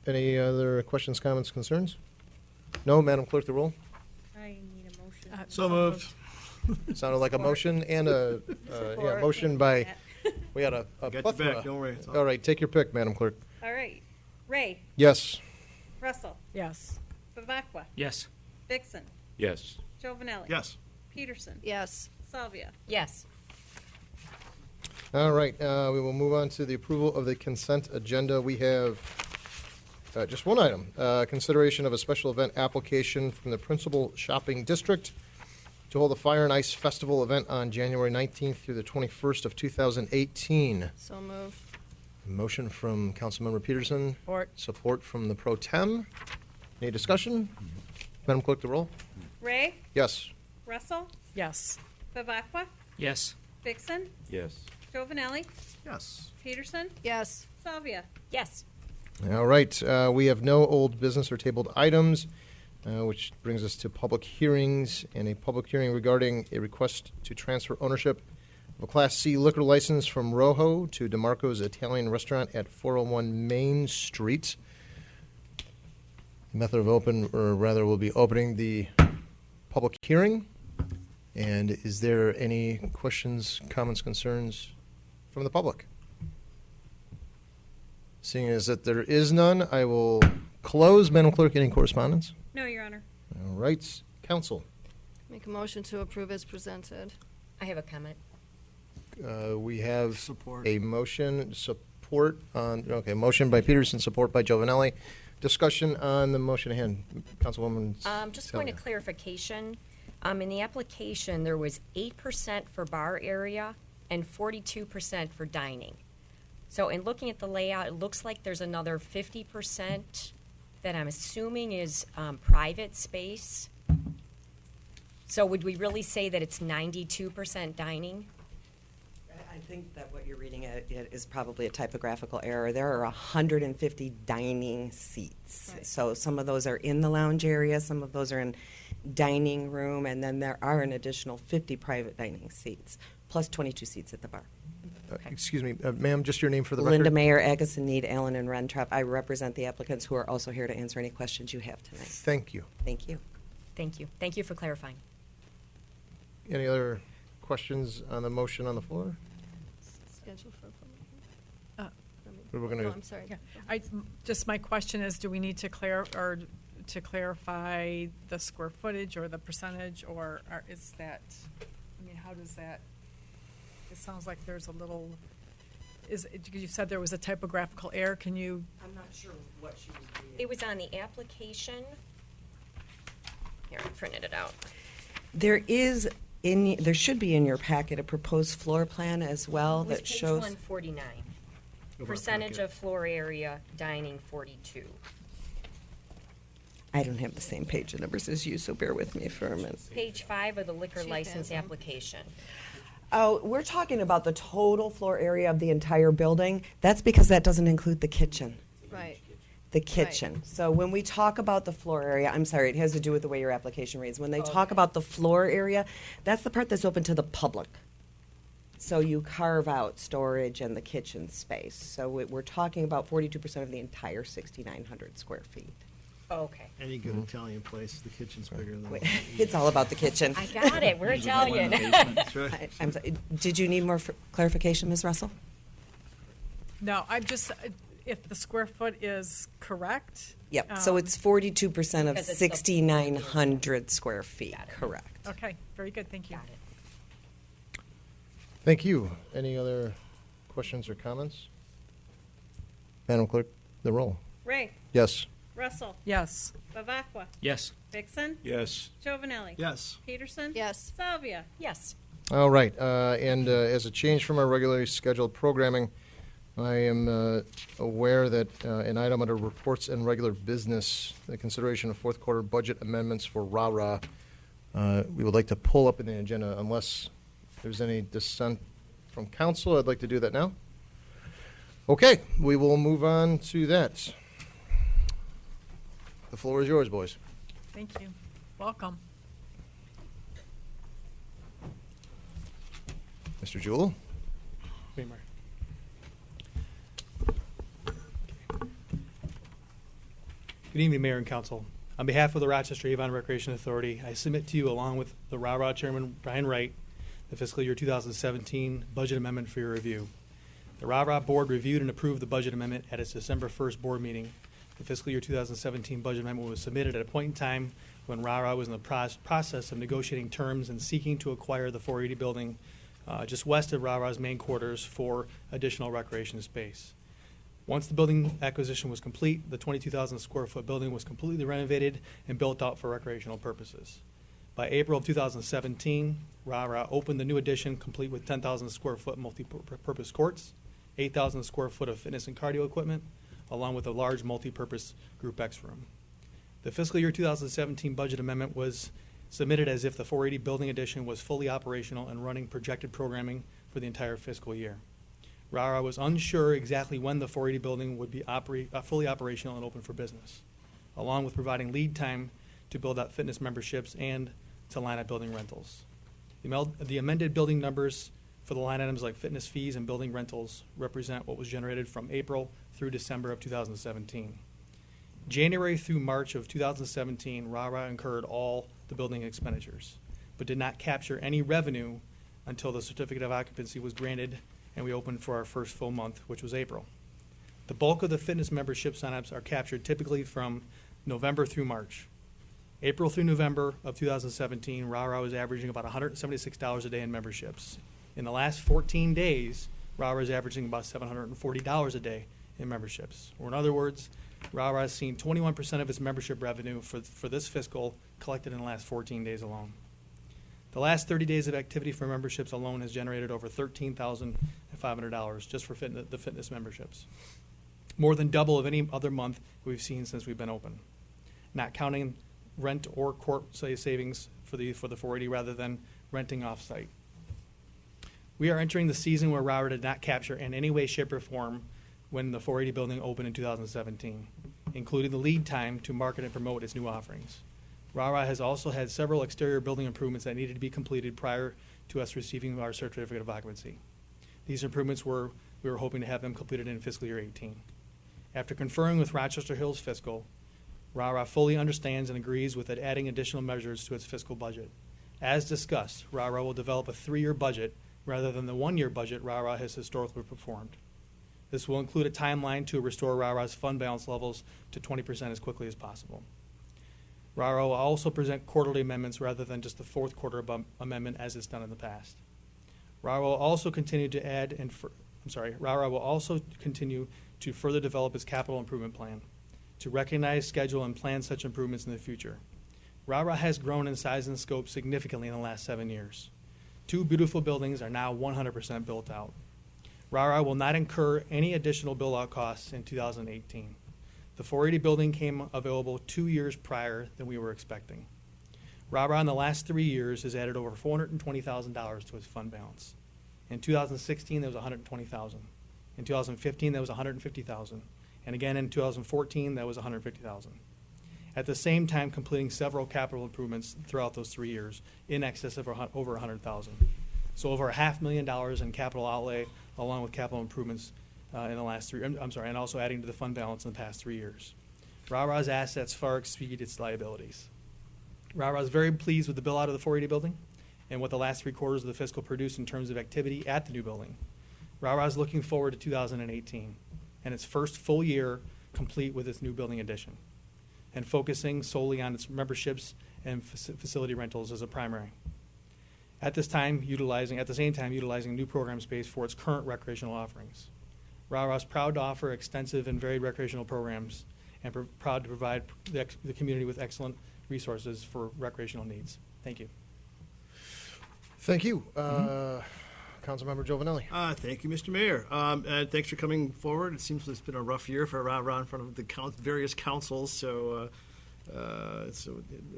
Any other questions, comments, concerns? No? Madam Clerk, the roll. I need a motion. So moved. Sounded like a motion and a motion by, we had a Got your plethora. back, don't worry. It's All right, take your pick, Madam Clerk. All right. Ray, Yes. Russell, Yes. Bavacqua, Yes. Vixen, Yes. Giovanelli. Yes. Peterson, Yes. Salvia. Yes. All right, we will move on to the approval of the consent agenda. We have just one item, consideration of a special event application from the Principal Shopping District to hold a Fire and Ice Festival event on January 19th through the 21st of 2018. So moved. Motion from Councilmember Peterson. Support. Support from the Pro Tem. Any discussion? Madam Clerk, the roll. Ray, Yes. Russell, Yes. Bavacqua, Yes. Vixen, Yes. Giovanelli, Yes. Peterson, Yes. Salvia. Yes. All right, we have no old business or tabled items, which brings us to public hearings, and a public hearing regarding a request to transfer ownership of a Class C liquor license from Rojo to DeMarco's Italian Restaurant at 401 Main Street. Method of we'll be opening the public hearing. And is there any questions, comments, concerns from the public? Seeing as that there is none, I will close. Madam Clerk, any correspondence? No, Your Honor. All right, council. Make a motion to approve as presented. I have a comment. We have Support. a motion, motion by Peterson, support by Giovanelli. Discussion on the motion at hand. Councilwoman Just point of Salvia. clarification. In the application, there was 8% for bar area and 42% for dining. So in looking at the layout, it looks like there's another 50% that I'm assuming is private space. So would we really say that it's 92% dining? I think that what you're reading it is probably a typographical error. There are 150 dining seats. Right. So some of those are in the lounge area, some of those are in dining room, and then there are an additional 50 private dining seats, plus 22 seats at the bar. Excuse me, ma'am, just your name for the record. Linda Mayer, Agassiz, Need, Allen, and Rentrop. I represent the applicants who are also here to answer any questions you have tonight. Thank you. Thank you. Thank you. Thank you for clarifying. Any other questions on the motion on the floor? Schedule for a public Uh, We're going hearing. to. I'm sorry. Just my question is, do we need to clarify the square footage or the percentage, or is that, how does that, it sounds like there's a little, you said there was a typographical error, can you? I'm not sure what she was reading. It was on the application. Here, I printed it out. There should be in your packet a proposed floor plan as well It was that page shows. 149. Go back Percentage packet. of floor area, dining 42. I don't have the same page numbers as you, so bear with me for a minute. Page 5 of the liquor She license has them. application. Oh, we're talking about the total floor area of the entire building. That's because that doesn't include the kitchen. Right. The kitchen. So when we talk about the floor area, I'm sorry, it has to do with the way your application reads. When they talk about the floor area, that's the part that's open to the public. So you carve out storage and the kitchen space. So we're talking about 42% of the entire 6,900 square feet. Okay. Any good Italian place, the kitchen's bigger than. It's all about the kitchen. I got it. We're Italian. That's right. I'm sorry. Did you need more clarification, Ms. Russell? No, I'm just, if the square foot is correct. Yep. So it's 42% of Because it's the- 6,900 square feet. Correct. Okay, very good, thank you. Got it. Thank you. Any other questions or comments? Madam Clerk, the roll. Ray, Yes. Russell, Yes. Bavacqua, Yes. Vixen, Yes. Chauvinelli. Yes. Peterson. Yes. Salvia. Yes. All right, and as a change from our regularly scheduled programming, I am aware that an item under reports and regular business, the consideration of fourth quarter budget amendments for RARA, we would like to pull up in the agenda unless there's any dissent from council. I'd like to do that now. Okay, we will move on to that. The floor is yours, boys. Thank you. Welcome. Mr. Jewell? Good evening, Mayor and Council. On behalf of the Rochester Avon Recreation Authority, I submit to you, along with the RARA Chairman Brian Wright, the fiscal year 2017 budget amendment for your review. The RARA Board reviewed and approved the budget amendment at its December 1st board meeting. The fiscal year 2017 budget amendment was submitted at a point in time when RARA was in the process of negotiating terms and seeking to acquire the 480 building just west of RARA's main quarters for additional recreation space. Once the building acquisition was complete, the 22,000 square foot building was completely renovated and built out for recreational purposes. By April of 2017, RARA opened the new addition complete with 10,000 square foot multi-purpose courts, 8,000 square foot of fitness and cardio equipment, along with a large multi-purpose Group X room. The fiscal year 2017 budget amendment was submitted as if the 480 building addition was fully operational and running projected programming for the entire fiscal year. RARA was unsure exactly when the 480 building would be fully operational and open for business, along with providing lead time to build out fitness memberships and to line up building rentals. The amended building numbers for the line items like fitness fees and building rentals represent what was generated from April through December of 2017. January through March of 2017, RARA incurred all the building expenditures, but did not capture any revenue until the certificate of occupancy was granted and we opened for our first full month, which was April. The bulk of the fitness membership signups are captured typically from November through March. April through November of 2017, RARA was averaging about $176 a day in memberships. In the last 14 days, RARA is averaging about $740 a day in memberships. Or in other words, RARA has seen 21% of its membership revenue for this fiscal collected in the last 14 days alone. The last 30 days of activity for memberships alone has generated over $13,500 just for the fitness memberships. More than double of any other month we've seen since we've been open. Not counting rent or court savings for the 480 rather than renting off-site. We are entering the season where RARA did not capture in any way, shape, or form when the 480 building opened in 2017, including the lead time to market and promote its new offerings. RARA has also had several exterior building improvements that needed to be completed prior to us receiving our certificate of occupancy. These improvements we were hoping to have them completed in fiscal year 18. After conferring with Rochester Hills Fiscal, RARA fully understands and agrees with it adding additional measures to its fiscal budget. As discussed, RARA will develop a 3-year budget rather than the 1-year budget RARA has historically performed. This will include a timeline to restore RARA's fund balance levels to 20% as quickly as possible. RARA will also present quarterly amendments rather than just the fourth quarter amendment as it's done in the past. RARA will also continue to RARA will also continue to further develop its capital improvement plan to recognize, schedule, and plan such improvements in the future. RARA has grown in size and scope significantly in the last 7 years. 2 beautiful buildings are now 100% built out. RARA will not incur any additional build-out costs in 2018. The 480 building came available 2 years prior than we were expecting. RARA in the last 3 years has added over $420,000 to its fund balance. In 2016, there was $120,000. In 2015, there was $150,000. And again, in 2014, that was $150,000. At the same time, completing several capital improvements throughout those 3 years in excess of over $100,000. So over $500,000 in capital outlay, along with capital improvements in the last and also adding to the fund balance in the past 3 years. RA's assets far exceed its liabilities. RA is very pleased with the bill out of the 480 building and what the last 3 quarters of the fiscal produced in terms of activity at the new building. RA is looking forward to 2018 and its first full year complete with its new building addition, and focusing solely on its memberships and facility rentals as a primary. At the same time, utilizing new program space for its current recreational offerings. RA is proud to offer extensive and varied recreational programs and proud to provide the community with excellent resources for recreational needs. Thank you. Thank you. Councilmember Giovanelli. Thank you, Mr. Mayor. And thanks for coming forward. It seems it's been a rough year for RA in front of the various councils. So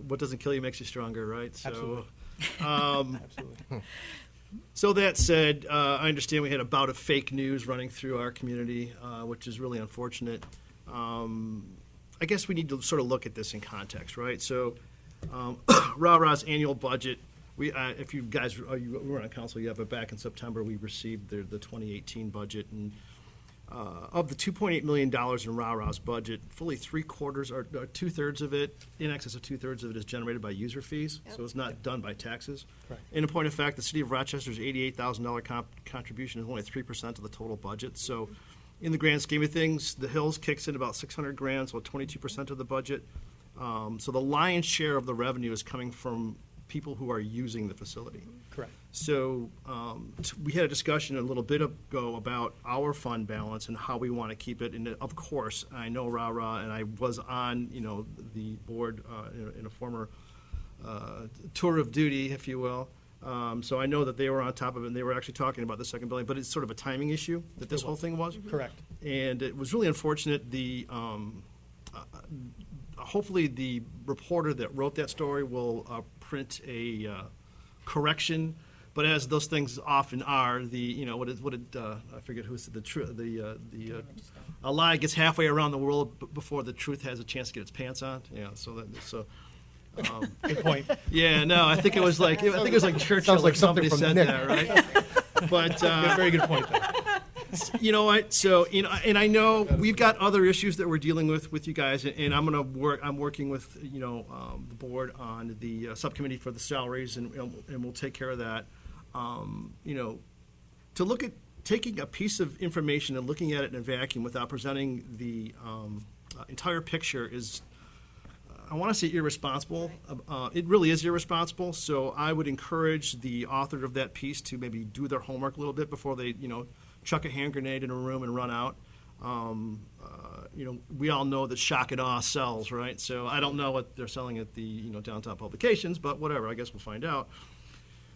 what doesn't kill you makes you stronger, right? So, Absolutely. Absolutely. So that said, I understand we had a bout of fake news running through our community, which is really unfortunate. I guess we need to sort of look at this in context, right? So RA's annual budget, if you guys were on council, but back in September we received the 2018 budget, and of the $2.8 million in RA's budget, fully 3/4 or 2/3 of it, in excess of 2/3 of it, is generated by user fees. Yep. So it's not done by taxes. Correct. In a point of fact, the city of Rochester's $88,000 contribution is only 3% of the total budget. So in the grand scheme of things, the Hills kicks in about $600,000, so 22% of the budget. So the lion's share of the revenue is coming from people who are using the facility. Correct. So we had a discussion a little bit ago about our fund balance and how we want to keep it. And of course, I know RA, and I was on the board in a former tour of duty, if you will. So I know that they were on top of it, and they were actually talking about the second building. But it's sort of a timing issue that this whole thing was. Correct. And it was really unfortunate. Hopefully the reporter that wrote that story will print a correction. But as those things often are, I forget who said the truth. A lie gets halfway around the world before the truth has a chance to get its pants on. Yeah. Good point. Yeah. No, I think it was like Churchill. Sounds like or somebody something from said Nick. that, right? But Very good point there. you know what? So and I know we've got other issues that we're dealing with you guys, and I'm working with the board on the subcommittee for the salaries, and we'll take care of that. To look at taking a piece of information and looking at it in a vacuum without presenting the entire picture is, I want to say, irresponsible. It really is irresponsible. So I would encourage the author of that piece to maybe do their homework a little bit before they, chuck a hand grenade in a room and run out. We all know that shock and awe sells, right? So I don't know what they're selling at the downtown publications, but whatever. I guess we'll find out.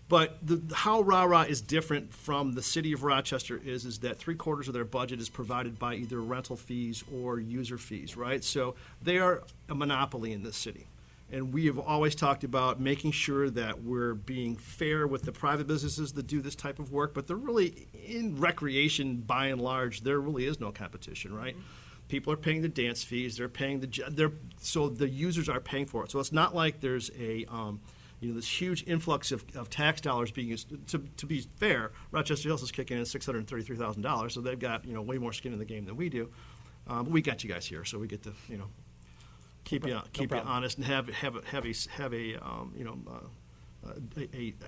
But how RA is different from the city of Rochester is that 3/4 of their budget is provided by either rental fees or user fees, right? So they are a monopoly in this city. And we have always talked about making sure that we're being fair with the private businesses that do this type of work, but they're really, in recreation, by and large, there really is no competition, right? People are paying the dance fees, so the users are paying for it. So it's not like there's a this huge influx of tax dollars being used. To be fair, Rochester Hills is kicking in $633,000, so they've got way more skin in the game than we do. But we got you guys here, so we get to keep you honest and have a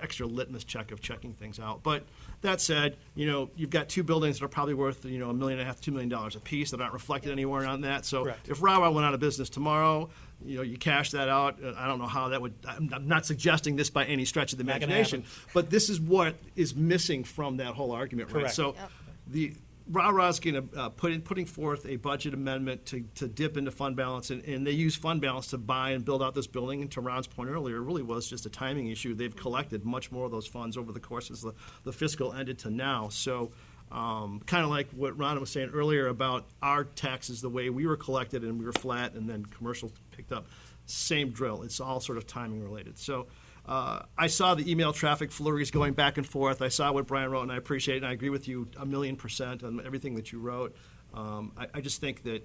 extra litmus check of checking things out. But that said, you've got 2 buildings that are probably worth $1.5 million, $2 million a piece that aren't reflected anywhere on that. So Correct. if RAWA went out of business tomorrow, you cash that out. I don't know how that would. I'm not suggesting this by any stretch of the Not gonna imagination, happen. but this is what is missing from that whole argument, right? Correct. So Yep. the RAWA's going to putting forth a budget amendment to dip into fund balance, and they use fund balance to buy and build out this building. And to Ron's point earlier, it really was just a timing issue. They've collected much more of those funds over the course as the fiscal ended to now. So kind of like what Ron was saying earlier about our taxes, the way we were collected and we were flat, and then commercial picked up. Same drill. It's all sort of timing related. So I saw the email traffic flurries going back and forth. I saw what Brian wrote, and I appreciate it, and I agree with you 1,000,000% on everything that you wrote. I just think that,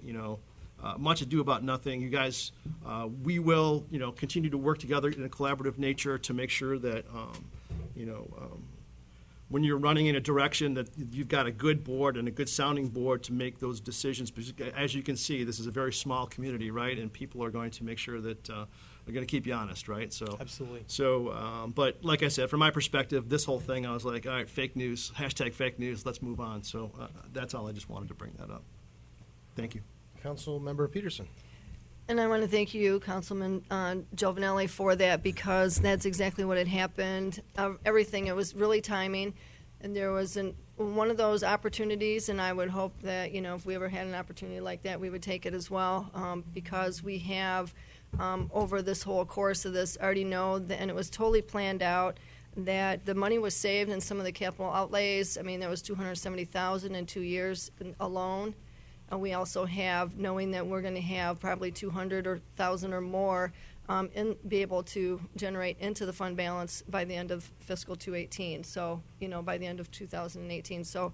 much ado about nothing. You guys, we will, continue to work together in a collaborative nature to make sure that, when you're running in a direction that you've got a good board and a good sounding board to make those decisions. Because as you can see, this is a very small community, right? And people are going to make sure that they're going to keep you honest, right? So Absolutely. So, but like I said, from my perspective, this whole thing, I was like, all right, fake news, hashtag fake news, let's move on. So that's all. I just wanted to bring that up. Thank you. Councilmember Peterson. And I want to thank you, Councilman Giovanelli, for that, because that's exactly what had happened. Everything, it was really timing, and there was one of those opportunities, and I would hope that, if we ever had an opportunity like that, we would take it as well, because we have, over this whole course of this, already know, and it was totally planned out, that the money was saved in some of the capital outlays. I mean, there was $270,000 in 2 years alone. And we also have, knowing that we're going to have probably 200 or 1,000 or more, and be able to generate into the fund balance by the end of fiscal 2018. So, by the end of 2018. So,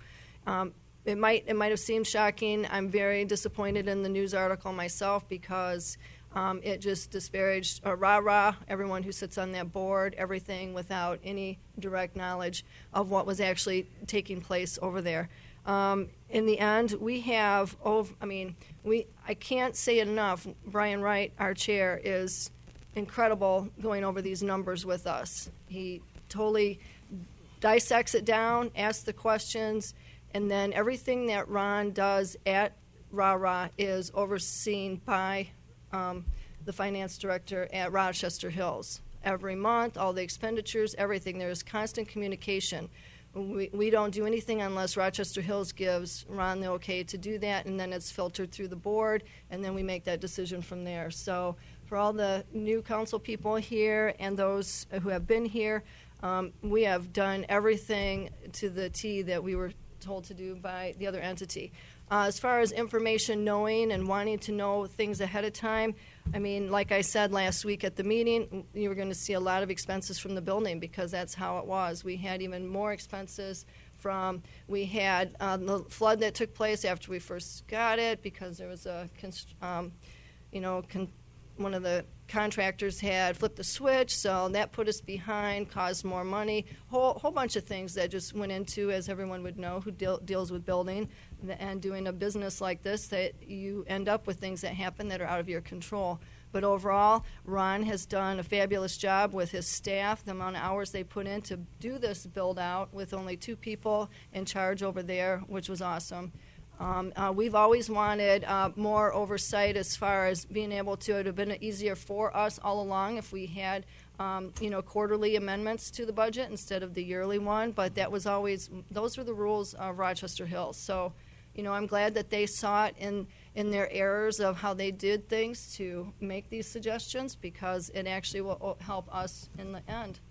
it might have seemed shocking. I'm very disappointed in the news article myself, because it just disparaged everyone who sits on that board, everything, without any direct knowledge of what was actually taking place over there. In the end, we have, I can't say it enough. Brian Wright, our chair, is incredible going over these numbers with us. He totally dissects it down, asks the questions, and then everything that Ron does at RARA is overseen by the finance director at Rochester Hills. Every month, all the expenditures, everything, there's constant communication. We don't do anything unless Rochester Hills gives Ron the okay to do that, and then it's filtered through the board, and then we make that decision from there. So for all the new council people here and those who have been here, we have done everything to the T that we were told to do by the other entity. As far as information, knowing and wanting to know things ahead of time, like I said last week at the meeting, you were going to see a lot of expenses from the building, because that's how it was. We had even more expenses we had the flood that took place after we first got it, because there was one of the contractors had flipped the switch, so that put us behind, caused more money, whole bunch of things that just went into, as everyone would know who deals with building and doing a business like this, that you end up with things that happen that are out of your control. But overall, Ron has done a fabulous job with his staff, the amount of hours they put in to do this build out with only 2 people in charge over there, which was awesome. We've always wanted more oversight as far as being able to. It would have been easier for us all along if we had, quarterly amendments to the budget instead of the yearly one. But that was always, those were the rules of Rochester Hills. So, I'm glad that they saw it in their errors of how they did things to make these suggestions, because it actually will help us in the end.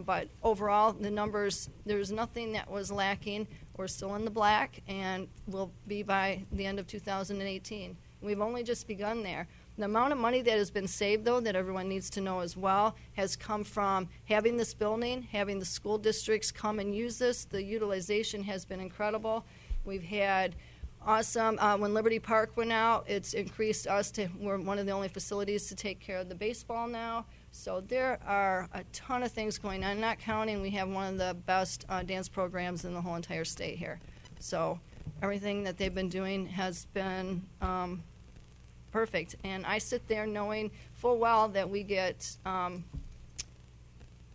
But overall, the numbers, there's nothing that was lacking. We're still in the black, and we'll be by the end of 2018. We've only just begun there. The amount of money that has been saved, though, that everyone needs to know as well, has come from having this building, having the school districts come and use this. The utilization has been incredible. We've had awesome, when Liberty Park went out, it's increased us to, we're one of the only facilities to take care of the baseball now. So there are a ton of things going on, not counting we have one of the best dance programs in the whole entire state here. So everything that they've been doing has been perfect. And I sit there knowing full well that we get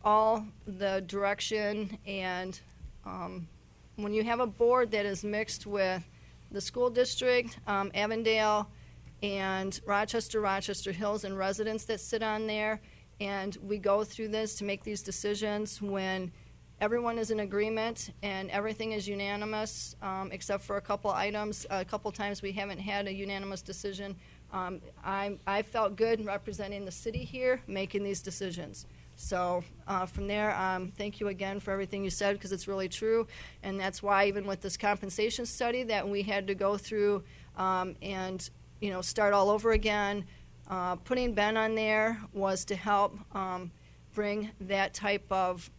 all the direction, and when you have a board that is mixed with the school district, Avondale, and Rochester Hills, and residents that sit on there, and we go through this to make these decisions when everyone is in agreement and everything is unanimous, except for a couple items. A couple times we haven't had a unanimous decision. I felt good representing the city here, making these decisions. So from there, thank you again for everything you said, because it's really true. And that's why even with this compensation study that we had to go through and start all over again, putting Ben on there was to help bring that type of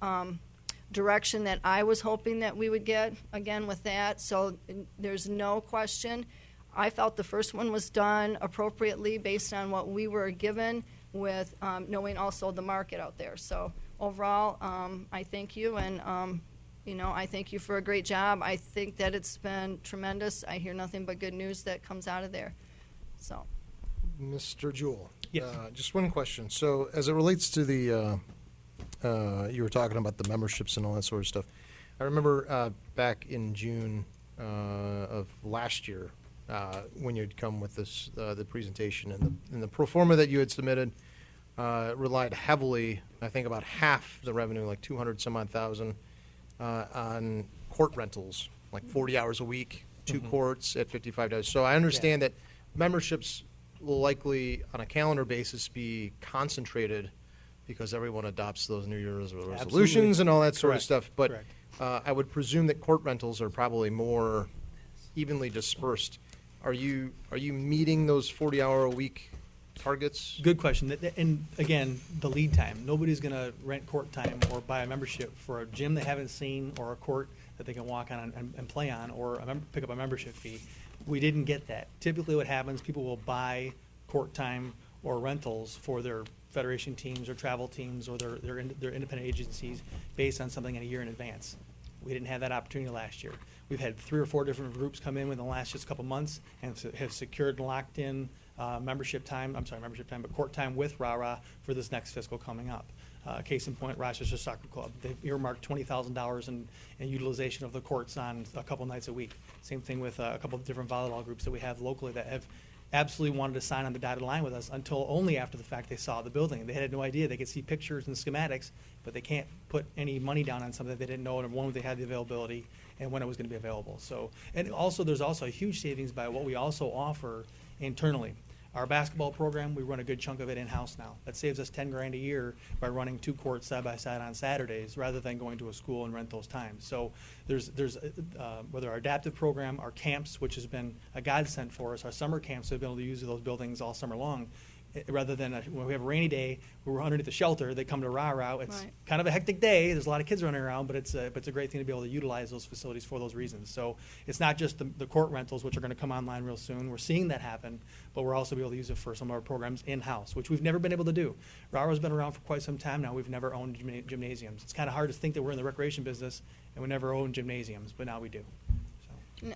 direction that I was hoping that we would get, again, with that. So there's no question. I felt the first one was done appropriately based on what we were given with knowing also the market out there. So overall, I thank you, and I thank you for a great job. I think that it's been tremendous. I hear nothing but good news that comes out of there. So, Mr. Jewell. Yes. Just one question. So as it relates to the, you were talking about the memberships and all that sort of stuff. I remember back in June of last year, when you'd come with this, the presentation, and the pro forma that you had submitted relied heavily, I think about half the revenue, like 200 some odd thousand, on court rentals, like 40 hours a week, 2 courts at $55. So I understand that memberships will likely, on a calendar basis, be concentrated because everyone adopts those New Year's resolutions Absolutely. and all that sort of Correct. stuff. But Correct. I would presume that court rentals are probably more evenly dispersed. Are you meeting those 40-hour-a-week targets? Good question. And again, the lead time. Nobody's going to rent court time or buy a membership for a gym they haven't seen or a court that they can walk on and play on or pick up a membership fee. We didn't get that. Typically what happens, people will buy court time or rentals for their federation teams or travel teams or their independent agencies based on something in a year in advance. We didn't have that opportunity last year. We've had 3 or 4 different groups come in within the last just couple months and have secured and locked in membership time, but court time with RARA for this next fiscal coming up. Case in point, Rochester Soccer Club. They've earmarked $20,000 in utilization of the courts on a couple nights a week. Same thing with a couple of different volleyball groups that we have locally that have absolutely wanted to sign on the dotted line with us until only after the fact they saw the building. They had no idea. They could see pictures and schematics, but they can't put any money down on something they didn't know, and one, they had the availability and when it was going to be available. So, and also there's also a huge savings by what we also offer internally. Our basketball program, we run a good chunk of it in-house now. That saves us $10,000 a year by running 2 courts side by side on Saturdays rather than going to a school and rent those times. So there's whether our adaptive program, our camps, which has been a godsend for us, our summer camps have been able to use those buildings all summer long. Rather than when we have a rainy day, we're underneath the shelter, they come to RARA. It's Right. kind of a hectic day. There's a lot of kids running around, but it's a great thing to be able to utilize those facilities for those reasons. So it's not just the court rentals, which are going to come online real soon. We're seeing that happen, but we're also able to use it for some of our programs in-house, which we've never been able to do. RARA's been around for quite some time now. We've never owned gymnasiums. It's kind of hard to think that we're in the recreation business and we never owned gymnasiums, but now we do. And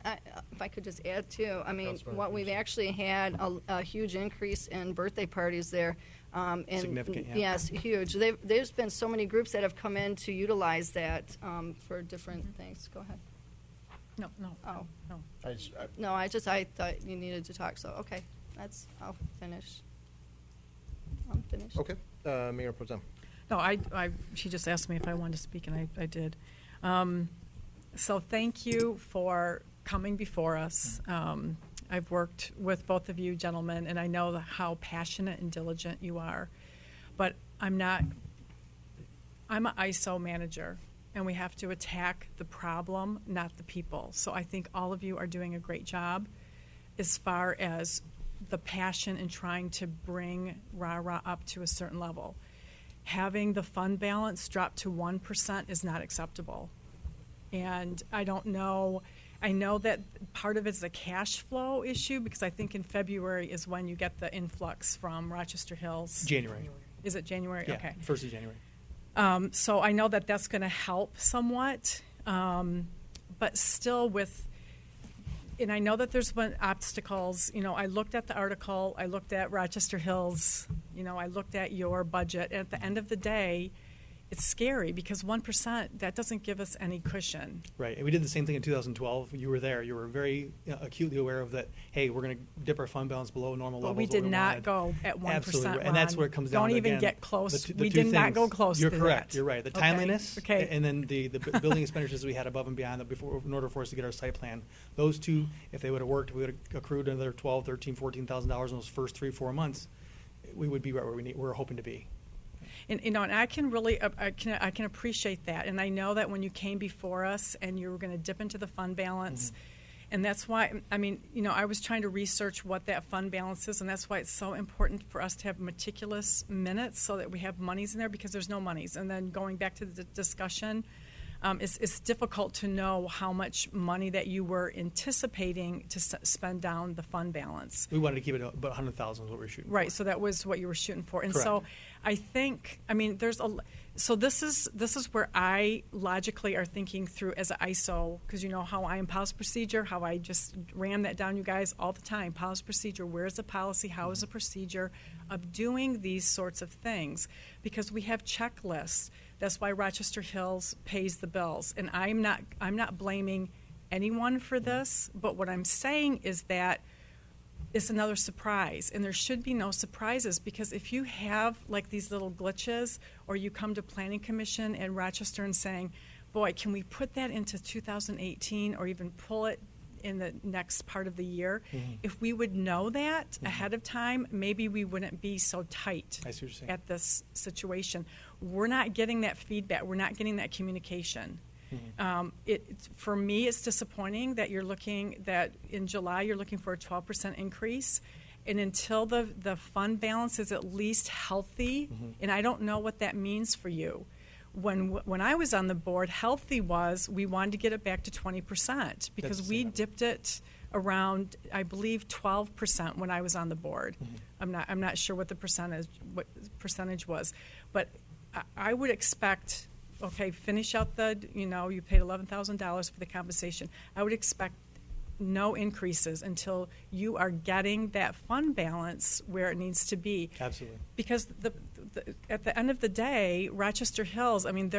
if I could just add too, I mean, Councilmember what we've actually had a huge increase in birthday parties there. And Significant, yeah. Yes, huge. There's been so many groups that have come in to utilize that for different things. Go ahead. No. Oh. No. I thought you needed to talk, so, okay, I'll finish. I'm finished. Okay. Mayor Pro Tem. No, she just asked me if I wanted to speak, and I did. So thank you for coming before us. I've worked with both of you gentlemen, and I know how passionate and diligent you are. But I'm an ISO manager, and we have to attack the problem, not the people. So I think all of you are doing a great job as far as the passion in trying to bring RARA up to a certain level. Having the fund balance drop to 1% is not acceptable. And I don't know, I know that part of it's a cash flow issue because I think in February is when you get the influx from Rochester Hills. January. Is it January? Yeah, Okay. 1st of January. So I know that that's going to help somewhat, but still and I know that there's been obstacles. You know, I looked at the article, I looked at Rochester Hills, I looked at your budget. At the end of the day, it's scary because 1%, that doesn't give us any cushion. Right, and we did the same thing in 2012. You were there. You were very acutely aware of that, hey, we're going to dip our fund balance below normal But levels. we what did not wanted. go at 1%, Absolutely, Ron. and that's where it comes down Don't to, even again, get close. the We two did not things. go close You're to correct. that. You're right. The Okay. timeliness, Okay. and then the building expenditures we had above and beyond that before, in order for us to get our site plan. Those two, if they would have worked, we would have accrued another $12,000, $13,000, $14,000 in those first 3-4 months. We would be right where we're hoping to be. And I can really, I can appreciate that. And I know that when you came before us and you were going to dip into the fund balance, and that's why, I was trying to research what that fund balance is, and that's why it's so important for us to have meticulous minutes so that we have monies in there because there's no monies. And then going back to the discussion, it's difficult to know how much money that you were anticipating to spend down the fund balance. We wanted to keep it about 100,000 is what we were shooting for. Right, so that was what you were shooting for. And so Correct. I think, I mean, so this is where I logically are thinking through as an ISO, because you know how I am policy procedure, how I just ram that down you guys all the time. Policy procedure, where is the policy, how is the procedure of doing these sorts of things? Because we have checklists. That's why Rochester Hills pays the bills. And I'm not blaming anyone for this, but what I'm saying is that it's another surprise, and there should be no surprises, because if you have like these little glitches, or you come to Planning Commission in Rochester and saying, boy, can we put that into 2018 or even pull it in the next part of the year? If we would know that ahead of time, maybe we wouldn't be so tight I see what you're saying. at this situation. We're not getting that feedback. We're not getting that communication. For me, it's disappointing that you're looking that in July you're looking for a 12% increase, and until the fund balance is at least healthy, and I don't know what that means for you. When I was on the board, healthy was we wanted to get it back to 20% because That's we dipped it around, I believe, 12% when I was on the board. I'm not sure what the percentage was, but I would expect. Okay, finish out you paid $11,000 for the compensation. I would expect no increases until you are getting that fund balance where it needs to be. Absolutely. Because at the end of the day, Rochester Hills, I mean,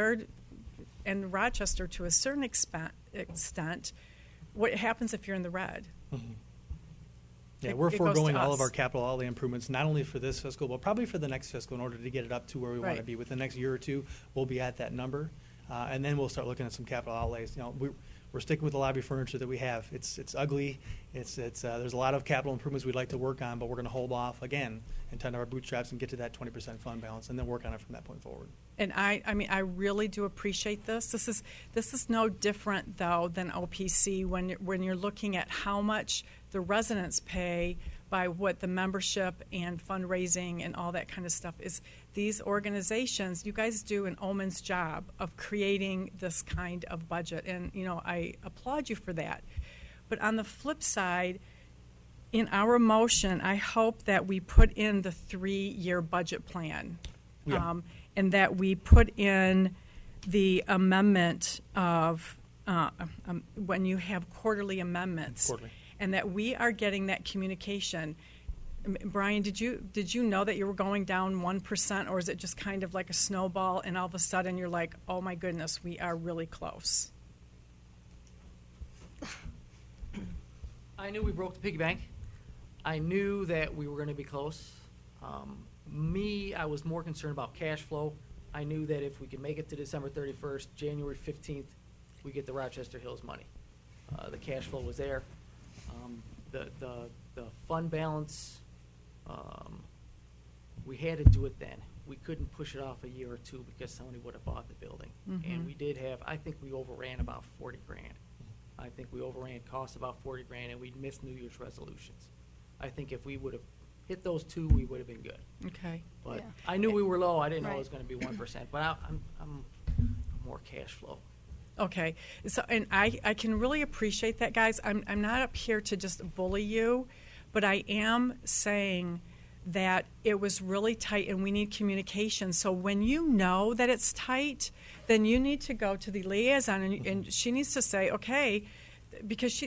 and Rochester to a certain extent, what happens if you're in the red? Yeah, we're it goes foregoing to all us. of our capital outlay improvements, not only for this fiscal, but probably for the next fiscal, in order to get it up to where we want to Right. be. Within the next year or two, we'll be at that number, and then we'll start looking at some capital outlays. We're sticking with the lobby furniture that we have. It's ugly. It's there's a lot of capital improvements we'd like to work on, but we're going to hold off again and tighten our bootstraps and get to that 20% fund balance, and then work on it from that point forward. And I mean, I really do appreciate this. This is no different though than OPC when you're looking at how much the residents pay by what the membership and fundraising and all that kind of stuff is. These organizations, you guys do an omen's job of creating this kind of budget, and I applaud you for that. But on the flip side, in our motion, I hope that we put in the 3-year budget plan. Yeah. And that we put in the amendment of when you have quarterly amendments, Quarterly. and that we are getting that communication. Brian, did you know that you were going down 1%, or is it just kind of like a snowball, and all of a sudden you're like, oh my goodness, we are really close? I knew we broke the piggy bank. I knew that we were going to be close. I was more concerned about cash flow. I knew that if we could make it to December 31st, January 15th, we get the Rochester Hills money. The cash flow was there. The fund balance, we had to do it then. We couldn't push it off a year or two because somebody would have bought the building. And we did I think we overran about 40 grand. I think we overran costs about 40 grand, and we missed New Year's resolutions. I think if we would have hit those two, we would have been good. Okay. But Yeah. I knew we were low. I didn't know it Right. was going to be 1%. But I'm more cash flow. Okay, so and I can really appreciate that, guys. I'm not up here to just bully you, but I am saying that it was really tight and we need communication. So when you know that it's tight, then you need to go to the liaison and she needs to say, okay, because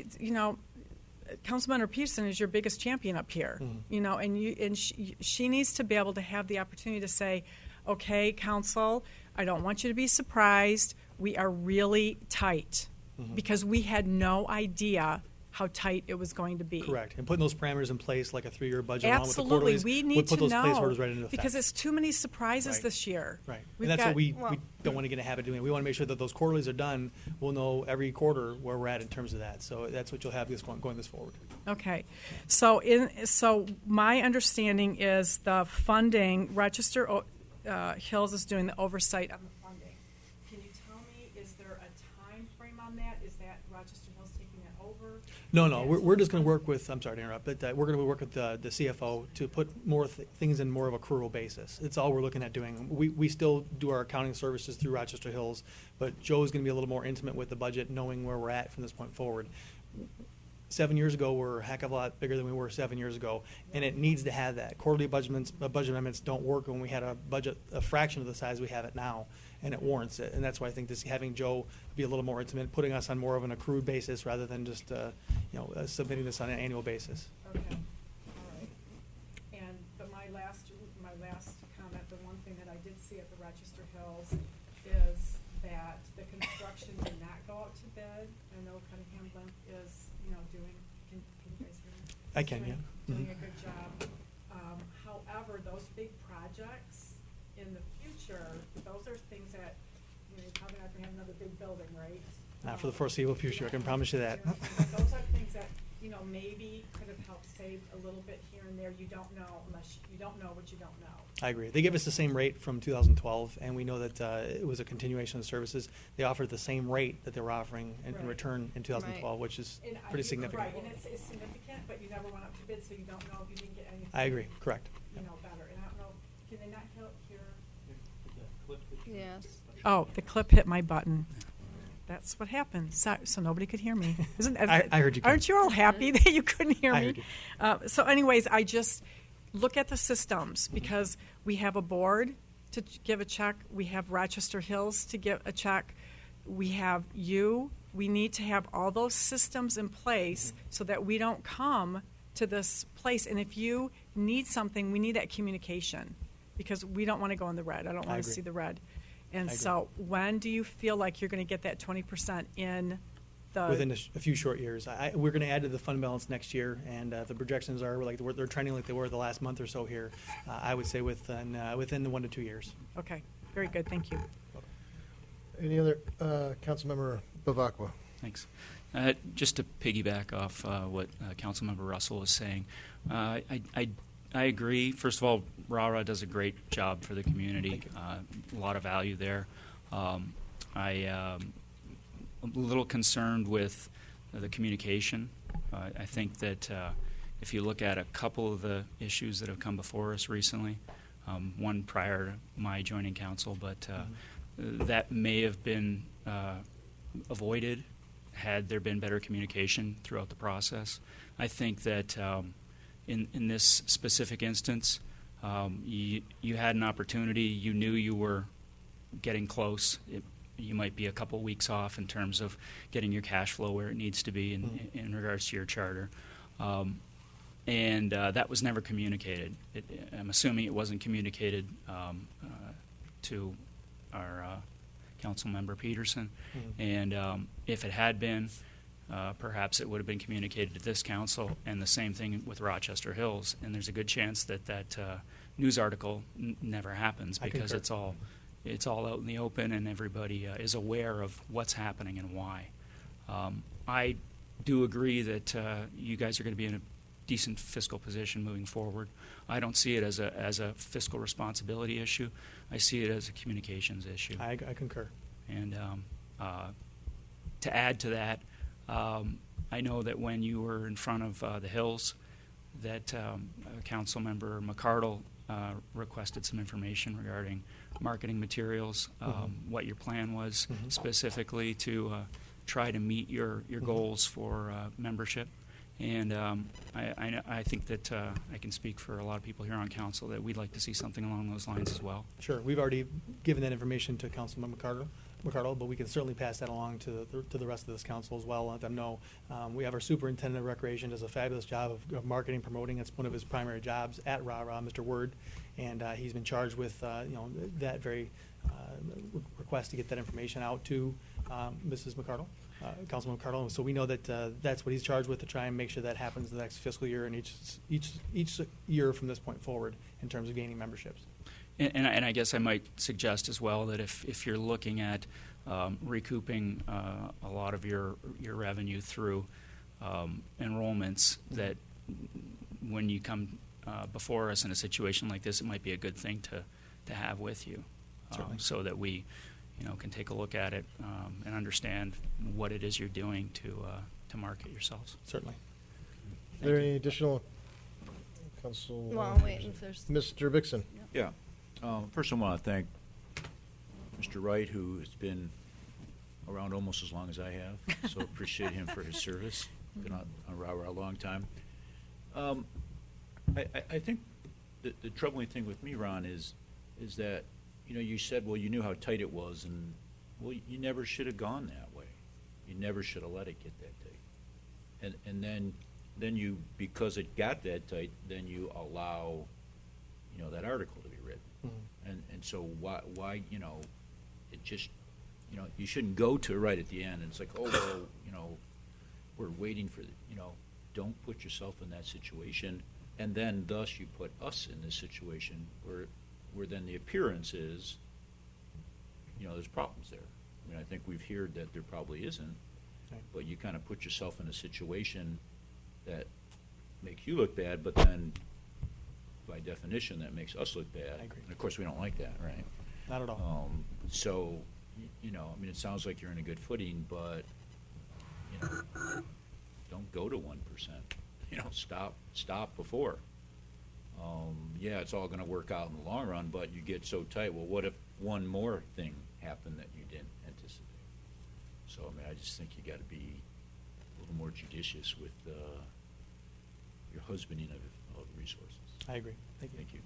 Councilmember Peterson is your biggest champion up here, and she needs to be able to have the opportunity to say, okay, council, I don't want you to be surprised. We are really tight because we had no idea how tight it was going to be. Correct. And putting those parameters in place, like a 3-year budget along with the Absolutely, quarterlies, we need would to put those know placeholders right into effect. because it's too many surprises Right. this year. Right. We've And that's got- what we don't want to get in a habit of doing. We want to make sure that those quarterlies are done. We'll know every quarter where we're at in terms of that. So that's what you'll have going this forward. Okay, so my understanding is the funding, Rochester Hills is doing the oversight on the funding. Can you tell me, is there a time frame on that? Is that Rochester Hills taking that over? over? No, we're just going to work with, I'm sorry to interrupt, but we're going to work with the CFO to put more things in more of a accrual basis. It's all we're looking at doing. We still do our accounting services through Rochester Hills, but Joe's going to be a little more intimate with the budget, knowing where we're at from this point forward. 7 years ago, we're a heck of a lot bigger than we were 7 years ago, and it needs to have that. Quarterly budget amendments don't work when we had a budget a fraction of the size we have it now, and it warrants it. And that's why I think having Joe be a little more intimate, putting us on more of an accrued basis rather than just submitting this on an annual basis. Okay, all right. But my last comment, the one thing that I did see at the Rochester Hills is that the construction did not go out to bid. I know Cunningham Blimp is, doing, can you guys hear me? I can, yeah. Doing a good job. However, those big projects in the future, those are things that, you're probably not gonna have another big building, right? Not for the foreseeable future, I can promise you that. Those are things that, maybe could have helped save a little bit here and there. You don't know unless you don't know what you don't know. I agree. They give us the same rate from 2012, and we know that it was a continuation of the services. They offered the same rate that they were offering in return in 2012, which is pretty significant. Right, and it's significant, but you never went up to bid, so you don't know if you didn't get anything. I agree. Correct. Better. And I don't know, can they not hear? Yes. Oh, the clip hit my button. That's what happened. So nobody could hear me. Isn't I heard you. Aren't you all happy that you couldn't hear I me? heard you. So anyways, I just look at the systems because we have a board to give a check. We have Rochester Hills to give a check. We have you. We need to have all those systems in place so that we don't come to this place. And if you need something, we need that communication because we don't want to go in the red. I don't want to see the red. And so when do you feel like you're going to get that 20% in the... Within a few short years. We're going to add to the fund balance next year, and the projections are they're trending like they were the last month or so here. I would say within the 1 to 2 years. Okay, very good. Thank you. Any other, Councilmember Bavacqua? Thanks. Just to piggyback off what Councilmember Russell was saying, I agree. First of all, RARA does a great job for the community. A lot of value there. I'm a little concerned with the communication. I think that if you look at a couple of the issues that have come before us recently, one prior to my joining council, but that may have been avoided had there been better communication throughout the process. I think that in this specific instance, you had an opportunity. You knew you were getting close. You might be a couple weeks off in terms of getting your cash flow where it needs to be in regards to your charter. And that was never communicated. I'm assuming it wasn't communicated to our council member Peterson. And if it had been, perhaps it would have been communicated to this council, and the same thing with Rochester Hills. And there's a good chance that news article never happens because it's all out in the open, and everybody is aware of what's happening and why. I do agree that you guys are going to be in a decent fiscal position moving forward. I don't see it as a fiscal responsibility issue. I see it as a communications issue. I concur. And to add to that, I know that when you were in front of the Hills, that Council Member McCardle requested some information regarding marketing materials, what your plan was specifically to try to meet your goals for membership. And I think that I can speak for a lot of people here on council that we'd like to see something along those lines as well. Sure. We've already given that information to Councilman McCardle, but we can certainly pass that along to the rest of this council as well. Let them know. We have our superintendent of recreation does a fabulous job of marketing, promoting. It's one of his primary jobs at RARA, Mr. Word, and he's been charged with that very request to get that information out to Mrs. McCardle. Councilman McCardle, and so we know that that's what he's charged with, to try and make sure that happens the next fiscal year and each year from this point forward in terms of gaining memberships. And I guess I might suggest as well that if you're looking at recouping a lot of your revenue through enrollments, that when you come before us in a situation like this, it might be a good thing to have with you, so that we can take a look at it and understand what it is you're doing to to market yourselves. Certainly. Is there any additional council? Well, wait, if there's. Mr. Vixen. Yeah. First, I want to thank Mr. Wright, who has been around almost as long as I have. So appreciate him for his service. Been on RAWA a long time. I think the troubling thing with me, Ron, is that, you said, well, you knew how tight it was, and, well, you never should have gone that way. You never should have let it get that tight. And then you, because it got that tight, then you allow, that article to be written. Mm-hmm. And so why, it just, you shouldn't go to right at the end, and it's like, oh, well, we're waiting for, don't put yourself in that situation, and then thus you put us in this situation where then the appearance is, there's problems there. I mean, I think we've heard that there probably isn't, Right. but you kind of put yourself in a situation that makes you look bad, but then by definition that makes us look bad. I agree. And of course we don't like that, right? Not at all. So, I mean, it sounds like you're in a good footing, but, don't go to 1%. Stop before. Yeah, it's all gonna work out in the long run, but you get so tight, well, what if one more thing happened that you didn't anticipate? So, I mean, I just think you gotta be a little more judicious with, your husbanding of resources. I agree. Thank you. Thank you.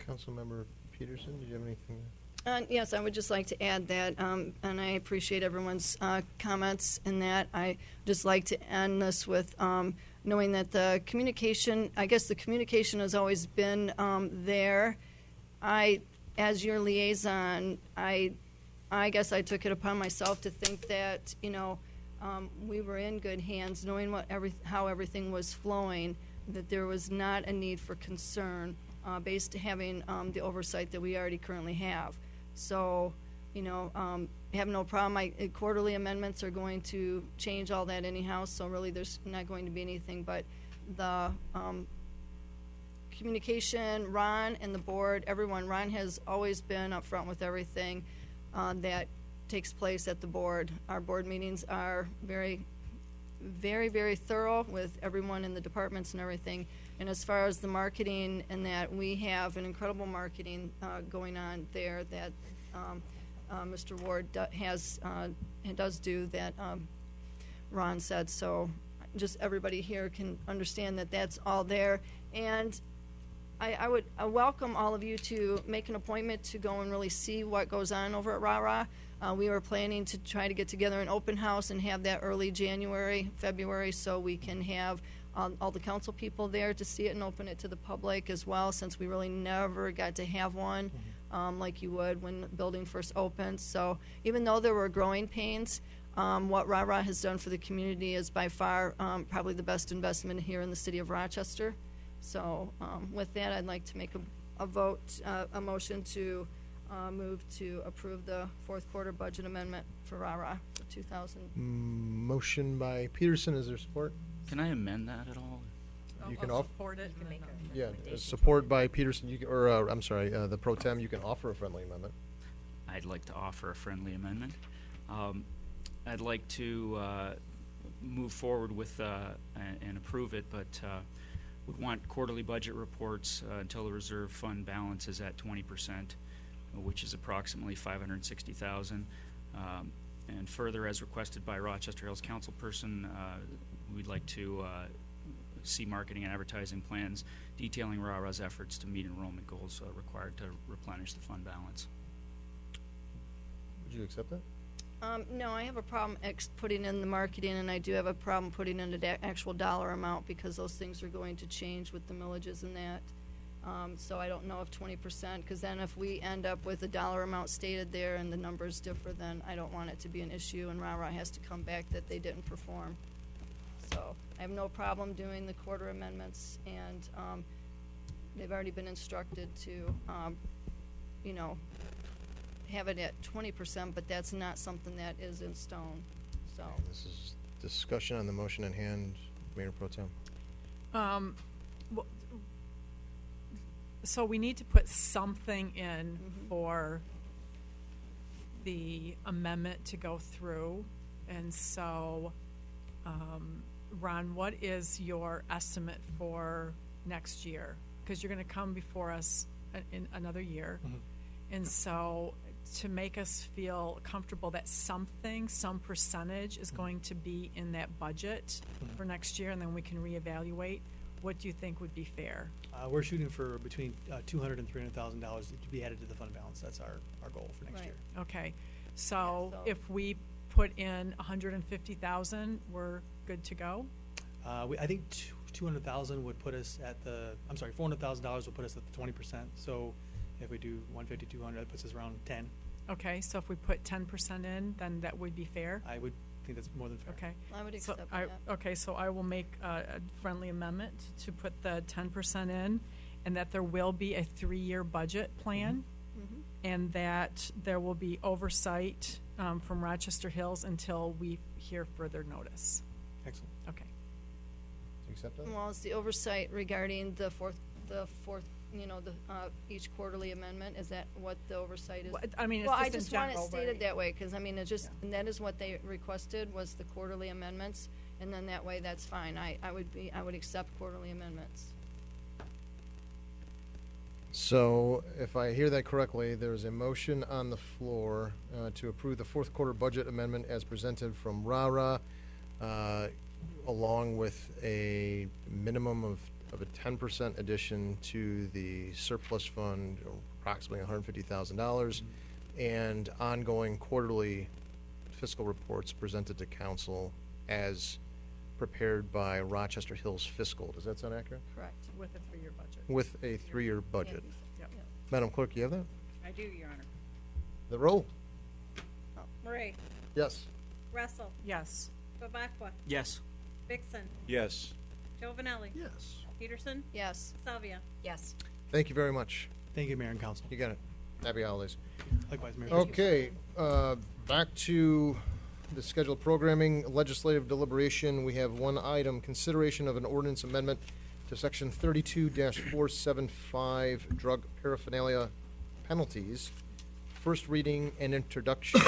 Councilmember Peterson, did you have anything? Yes, I would just like to add that, and I appreciate everyone's comments in that. I just like to end this with knowing that the communication has always been there. As your liaison, I guess I took it upon myself to think that, we were in good hands, knowing how everything was flowing, that there was not a need for concern based having the oversight that we already currently have. So, have no problem. Quarterly amendments are going to change all that anyhow, so really there's not going to be anything, but the communication, Ron and the board, everyone, Ron has always been upfront with everything that takes place at the board. Our board meetings are very, very, very thorough with everyone in the departments and everything. And as far as the marketing and that, we have an incredible marketing going on there that Mr. Ward does do that Ron said. So just everybody here can understand that that's all there. And I would welcome all of you to make an appointment to go and really see what goes on over at RARA. We were planning to try to get together an open house and have that early January, February, so we can have all the council people there to see it and open it to the public as well, since we really never got to have one like you would when the building first opened. So even though there were growing pains, what RARA has done for the community is by far probably the best investment here in the city of Rochester. So with that, I'd like to make a motion to move to approve the fourth quarter budget amendment for RARA for 2000. Motion by Peterson, is there support? Can I amend that at all? You can I'll off, support it. and then, yeah, support by Peterson, I'm sorry, the pro tem, you can offer a friendly amendment. I'd like to offer a friendly amendment. I'd like to move forward with and approve it, but would want quarterly budget reports until the reserve fund balance is at 20%, which is approximately $560,000. And further, as requested by Rochester Hills Councilperson, we'd like to see marketing and advertising plans detailing RARA's efforts to meet enrollment goals required to replenish the fund balance. Would you accept that? No, I have a problem putting in the marketing, and I do have a problem putting in the actual dollar amount because those things are going to change with the millages and that. So I don't know if 20%, because then if we end up with a dollar amount stated there and the numbers differ, then I don't want it to be an issue and RARA has to come back that they didn't perform. So I have no problem doing the quarter amendments, and they've already been instructed to, have it at 20%, but that's not something that is in stone. So This is discussion on the motion at hand, Mayor Pro Tem. well, so we need to put something in for the amendment to go through, and so Ron, what is your estimate for next year? Because you're going to come before us in another year. And so to make us feel comfortable that some percentage is going to be in that budget for next year, and then we can reevaluate, what do you think would be fair? We're shooting for between $200,000 and $300,000 to be added to the fund balance. That's our goal for next Right. year. Okay, so so- if we put in 150,000, we're good to go? I think 200,000 would put us at $400,000 would put us at the 20%. So if we do 150, 200, that puts us around 10. Okay, so if we put 10% in, then that would be fair? I would think that's more than fair. Okay. I would So accept I- that. Okay, so I will make a friendly amendment to put the 10% in, and that there will be a 3-year budget plan, and that there will be oversight from Rochester Hills until we hear further notice. Excellent. Okay. Do you accept that? Well, it's the oversight regarding the fourth, each quarterly amendment. Is that what the oversight is? Well, I mean, it's Well, I just in just want it general, stated right? that way, because, I mean, it just, and that is what they requested, was the quarterly amendments, and then that way, that's fine. I would accept quarterly amendments. So, if I hear that correctly, there's a motion on the floor to approve the fourth quarter budget amendment as presented from RARA, along with a minimum of a 10% addition to the surplus fund, approximately $150,000, and ongoing quarterly fiscal reports presented to council as prepared by Rochester Hills Fiscal. Does that sound accurate? Correct. With a 3-year budget. With a 3-year budget. Yep. Madam Clerk, you have that? I do, Your Honor. The roll? Murray, Yes. Russell, Yes. Bavacqua, Yes. Vixen, Yes. Giovanelli, Yes. Peterson, Yes. Salvia. Yes. Thank you very much. Thank you, Mayor and Council. You got it. Happy holidays. Likewise, Mayor. Okay, back to the scheduled programming, legislative deliberation. We have one item, consideration of an ordinance amendment to section 32-475, drug paraphernalia penalties. First reading and introduction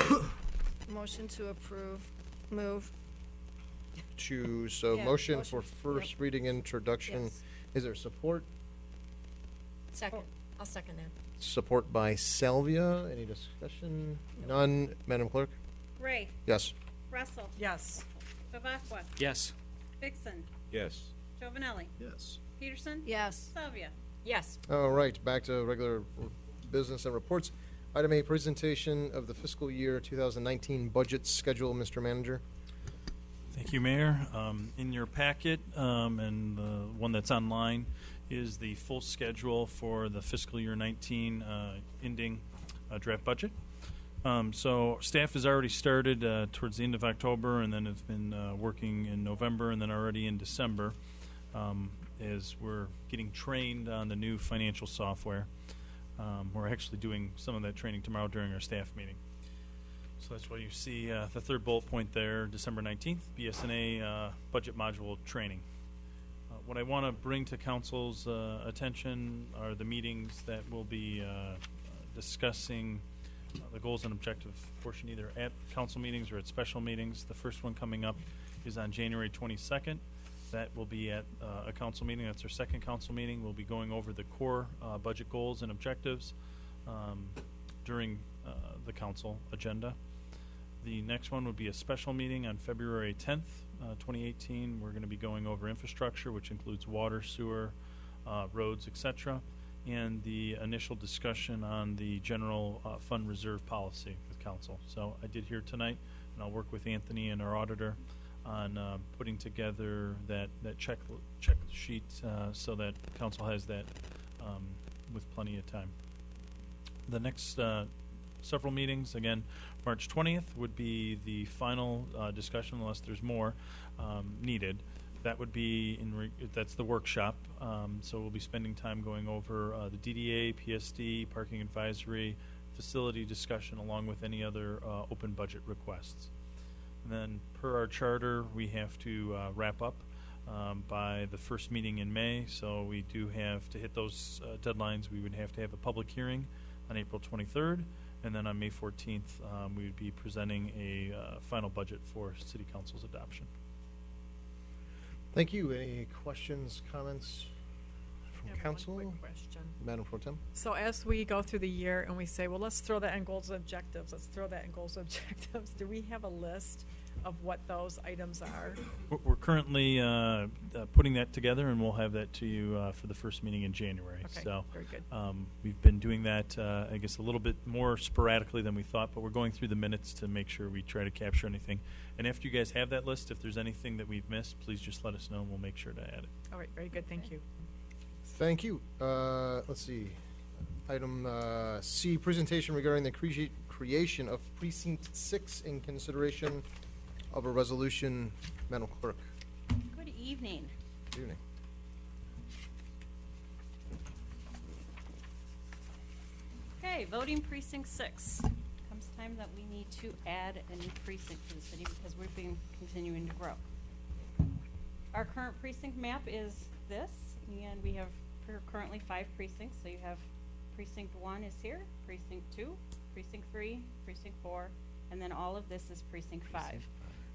Motion to approve. Move. so Yeah, motion motion, for first reading introduction. Yes. Is there support? Second. I'll second that. Support by Salvia. Any discussion? None. Madam Clerk? Ray, Yes. Russell, Yes. Bavacqua, Yes. Vixen, Yes. Giovanelli, Yes. Peterson, Yes. Salvia. Yes. All right, back to regular business and reports. Item A, presentation of the fiscal year 2019 budget schedule, Mr. Manager. Thank you, Mayor. In your packet, and the one that's online, is the full schedule for the fiscal year 19 ending draft budget. So staff has already started towards the end of October, and then has been working in November, and then already in December, as we're getting trained on the new financial software. We're actually doing some of that training tomorrow during our staff meeting. So that's why you see the third bullet point there, December 19th, BSNA budget module training. What I want to bring to council's attention are the meetings that will be discussing the goals and objective portion, either at council meetings or at special meetings. The first one coming up is on January 22nd. That will be at a council meeting. That's our second council meeting. We'll be going over the core budget goals and objectives during the council agenda. The next one would be a special meeting on February 10th, 2018. We're going to be going over infrastructure, which includes water, sewer, roads, etc., and the initial discussion on the general fund reserve policy with council. So I did hear tonight, and I'll work with Anthony and our auditor on putting together that check sheet so that council has that with plenty of time. The next several meetings, again, March 20th would be the final discussion, unless there's more needed. That would be that's the workshop. So we'll be spending time going over the DDA, PSD, parking advisory, facility discussion, along with any other open budget requests. And then, per our charter, we have to wrap up by the first meeting in May. So we do have to hit those deadlines. We would have to have a public hearing on April 23rd. And then on May 14th, we would be presenting a final budget for City Council's adoption. Thank you. Any questions, comments from I have one council? quick question. Madam Pro Tem? So as we go through the year and we say, well, let's throw that in goals and objectives, let's throw that in goals and objectives, do we have a list of what those items are? We're currently putting that together, and we'll have that to you for the first meeting in January. Okay, So very good. we've been doing that, I guess, a little bit more sporadically than we thought, but we're going through the minutes to make sure we try to capture anything. And after you guys have that list, if there's anything that we've missed, please just let us know, and we'll make sure to add it. All right, very good, thank you. Thank you. Let's see. Item C, presentation regarding the creation of Precinct 6 in consideration of a resolution. Madam Clerk. Good evening. Good evening. Okay, voting precinct 6. Comes time that we need to add a new precinct to the city because we've been continuing to grow. Our current precinct map is this, and we have currently 5 precincts. So you have precinct 1 is here, precinct 2, precinct 3, precinct 4, and then all of this is precinct 5.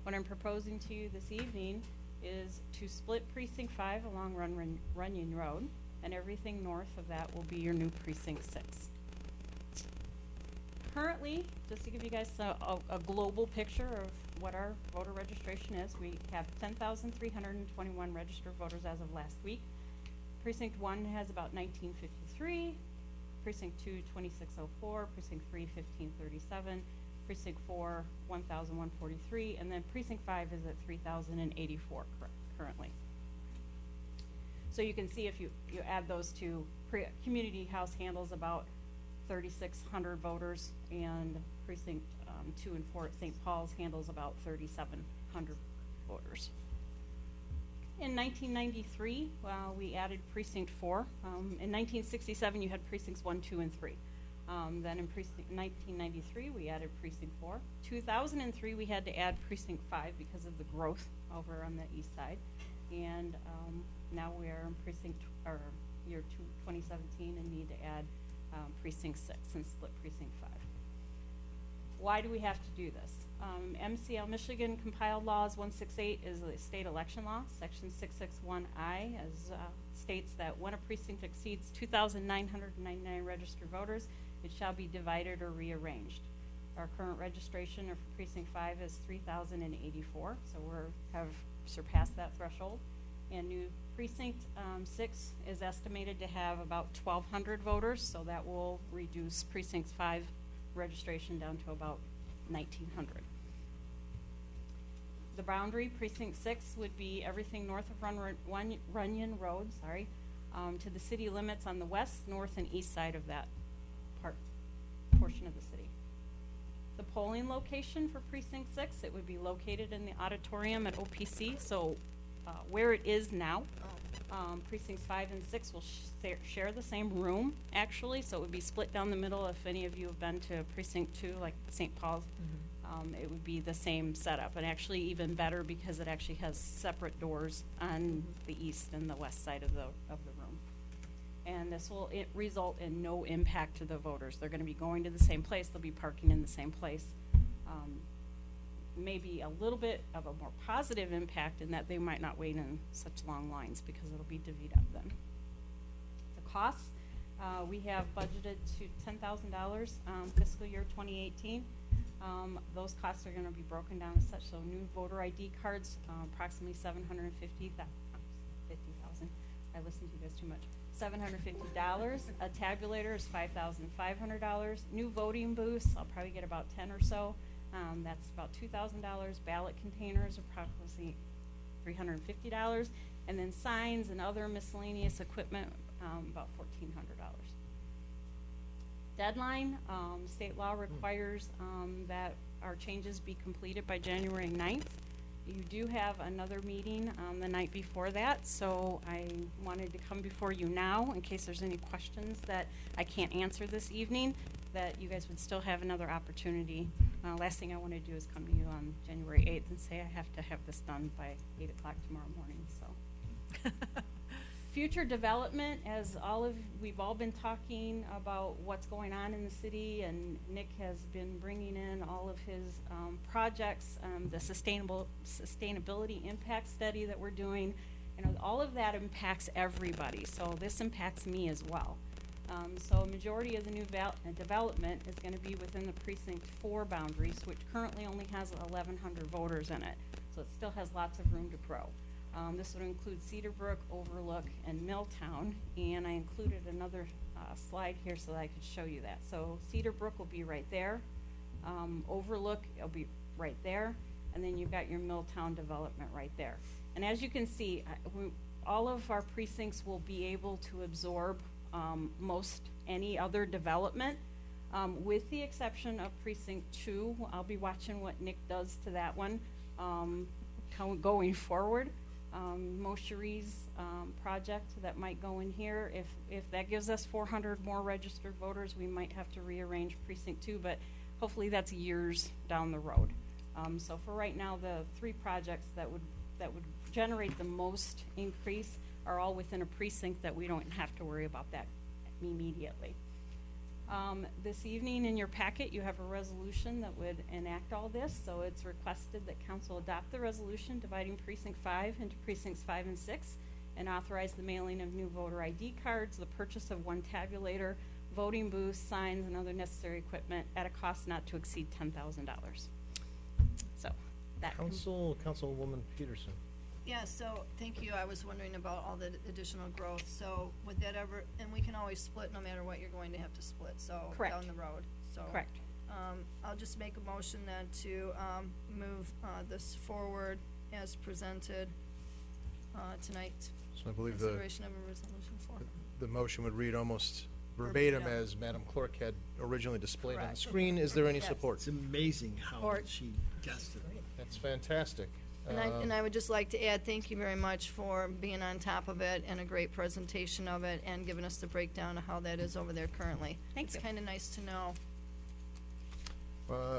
What I'm proposing to you this evening is to split precinct 5 along Runyon Road, and everything north of that will be your new precinct 6. Currently, just to give you guys a global picture of what our voter registration is, we have 10,321 registered voters as of last week. Precinct 1 has about 1953, Precinct 2, 2604, Precinct 3, 1537, Precinct 4, 1,143, and then Precinct 5 is at 3,084 currently. So you can see if you add those two, Community House handles about 3,600 voters, and Precinct 2 and 4 at St. Paul's handles about 3,700 voters. In 1993, we added Precinct 4. In 1967, you had Precincts 1, 2, and 3. Then in 1993, we added Precinct 4. 2003, we had to add Precinct 5 because of the growth over on the east side. And now we are in year 2017 and need to add Precinct 6 and split Precinct 5. Why do we have to do this? MCL Michigan compiled laws 168 is the state election law. Section 661I states that when a precinct exceeds 2,999 registered voters, it shall be divided or rearranged. Our current registration for Precinct 5 is 3,084, so we have surpassed that threshold. And new Precinct 6 is estimated to have about 1,200 voters, so that will reduce Precinct 5 registration down to about 1,900. The boundary, Precinct 6, would be everything north of Runyon Road, to the city limits on the west, north, and east side of that portion of the city. The polling location for Precinct 6, it would be located in the auditorium at OPC, so where it is now, Precincts 5 and 6 will share the same room, actually, so it would be split down the middle. If any of you have been to Precinct 2, like St. Paul's, it would be the same setup, and actually even better because it actually has separate doors on the east and the west side of the room. And this will result in no impact to the voters. They're going to be going to the same place. They'll be parking in the same place. Maybe a little bit of a more positive impact in that they might not wait in such long lines because it'll be divvied up then. The costs, we have budgeted to $10,000 fiscal year 2018. Those costs are going to be broken down as such. So new voter ID cards, approximately $750,000. I listened to you guys too much. $750. A tabulator is $5,500. New voting booths, I'll probably get about 10 or so. That's about $2,000. Ballot containers, approximately $350. And then signs and other miscellaneous equipment, about $1,400. Deadline, state law requires that our changes be completed by January 9th. You do have another meeting the night before that, so I wanted to come before you now in case there's any questions that I can't answer this evening, that you guys would still have another opportunity. Last thing I want to do is come to you on January 8th and say I have to have this done by 8 o'clock tomorrow morning. So, future development, as we've all been talking about what's going on in the city, and Nick has been bringing in all of his projects, the sustainability impact study that we're doing, You know, all of that impacts everybody, so this impacts me as well. So a majority of the new development is going to be within the precinct 4 boundaries, which currently only has 1,100 voters in it, so it still has lots of room to grow. This would include Cedarbrook, Overlook, and Milltown, and I included another slide here so that I could show you that. So Cedarbrook will be right there, Overlook will be right there, and then you've got your Milltown development right there. And as you can see, all of our precincts will be able to absorb most any other development, with the exception of precinct 2. I'll be watching what Nick does to that one going forward. Mosheries project that might go in here. If that gives us 400 more registered voters, we might have to rearrange precinct 2, but hopefully that's years down the road. So for right now, the 3 projects that would generate the most increase are all within a precinct that we don't have to worry about that immediately. This evening in your packet, you have a resolution that would enact all this. So it's requested that council adopt the resolution dividing precinct 5 into precincts 5 and 6 and authorize the mailing of new voter ID cards, the purchase of 1 tabulator, voting booths, signs, and other necessary equipment at a cost not to exceed $10,000. So that. Councilwoman Peterson. Yeah, so thank you. I was wondering about all the additional growth. So would that ever, and we can always split no matter what you're going to have to split, so Correct. down the road. So Correct. I'll just make a motion then to move this forward as presented tonight. So I believe Consideration of a resolution for. the motion would read almost verbatim Verbatim. as Madam Clerk had originally displayed on the Correct. screen. Is there any Yes. support? It's amazing how Support. she guessed it. That's fantastic. And I would just like to add, thank you very much for being on top of it and a great presentation of it and giving us the breakdown of how that is over there currently. Thank you. It's kind of nice to know.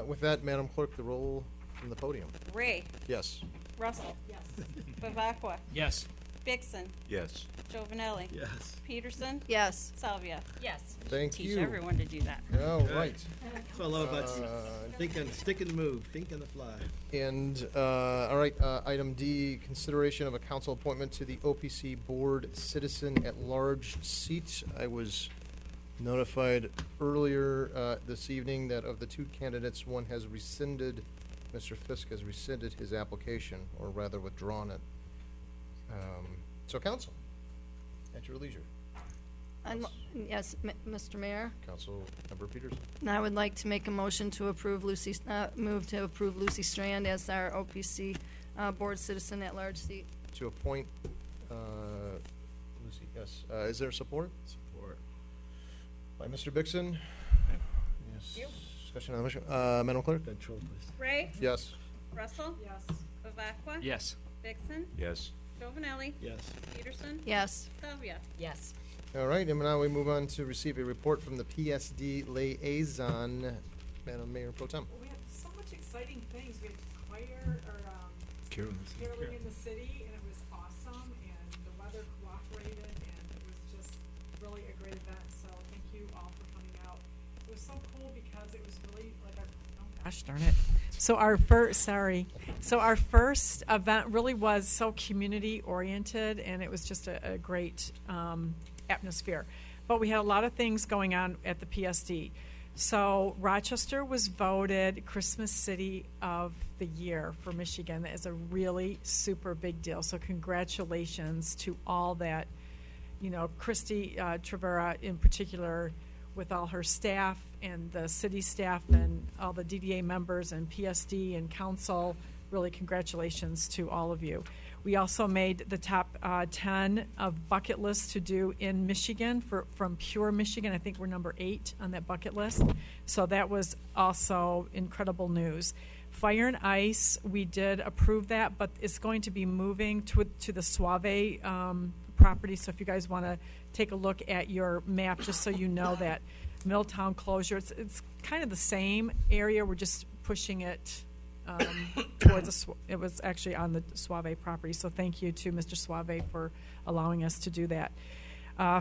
With that, Madam Clerk, the roll from the podium. Ray, Yes. Russell. Yes. Bavacqua. Yes. Bixon. Yes. Giovanelli. Yes. Peterson. Yes. Salvia. Yes. Thank Teach you. everyone to do that. All right. That's what I love about think and stick and move, think on the fly. And, all right, item D, consideration of a council appointment to the OPC Board Citizen at Large seat. I was notified earlier this evening that of the 2 candidates, one has rescinded, Mr. Fisk has rescinded his application, or rather withdrawn it. So council, at your leisure. Yes, Mr. Mayor, Councilmember Peterson. and I would like to make a motion to approve move to approve Lucy Strand as our OPC Board Citizen at Large seat. To appoint Lucy, yes. Is there support? Support. By Mr. Bixon. Yes. Discussion on the motion. Madam Clerk? Control, please. Ray, Yes. Russell. Yes. Bavacqua. Yes. Bixon. Yes. Giovanelli. Yes. Peterson. Yes. Salvia. Yes. All right, and now we move on to receive a report from the PSD liaison, Madam Mayor Pro Tem. Well, we have so much exciting things. We had choir caroling in the city, and it was awesome, and the weather cooperated, and it was just really a great event. So thank you all for coming out. It was so cool because it was really like our, oh gosh darn it. So our first event really was so community oriented, and it was just a great atmosphere. But we had a lot of things going on at the PSD. So Rochester was voted Christmas City of the Year for Michigan. That is a really super big deal. So congratulations to all that, Christy Trevera in particular, with all her staff and the city staff and all the DDA members and PSD and council. Really congratulations to all of you. We also made the top 10 of bucket lists to do in Michigan from Pure Michigan. I think we're number 8 on that bucket list. So that was also incredible news. Fire and Ice, we did approve that, but it's going to be moving to the Suave property. So if you guys want to take a look at your map, just so you know that Milltown closure, it's kind of the same area. We're just pushing it towards it was actually on the Suave property. So thank you to Mr. Suave for allowing us to do that.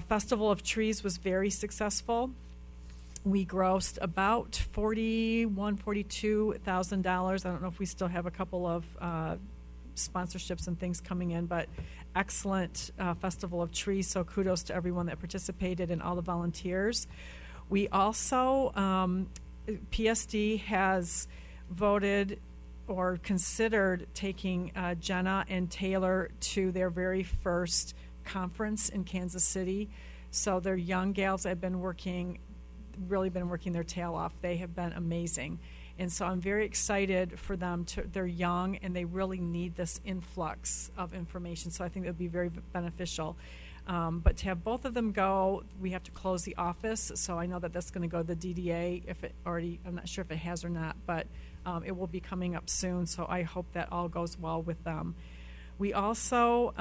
Festival of Trees was very successful. We grossed about $42,000. I don't know if we still have a couple of sponsorships and things coming in, but excellent Festival of Trees, so kudos to everyone that participated and all the volunteers. We also, PSD has voted or considered taking Jenna and Taylor to their very first conference in Kansas City. So they're young gals that have been really been working their tail off. They have been amazing. And so I'm very excited for them. They're young and they really need this influx of information. So I think it would be very beneficial. But to have both of them go, we have to close the office. So I know that that's going to go to the DDA if it already, I'm not sure if it has or not, but it will be coming up soon. So I hope that all goes well with them. We also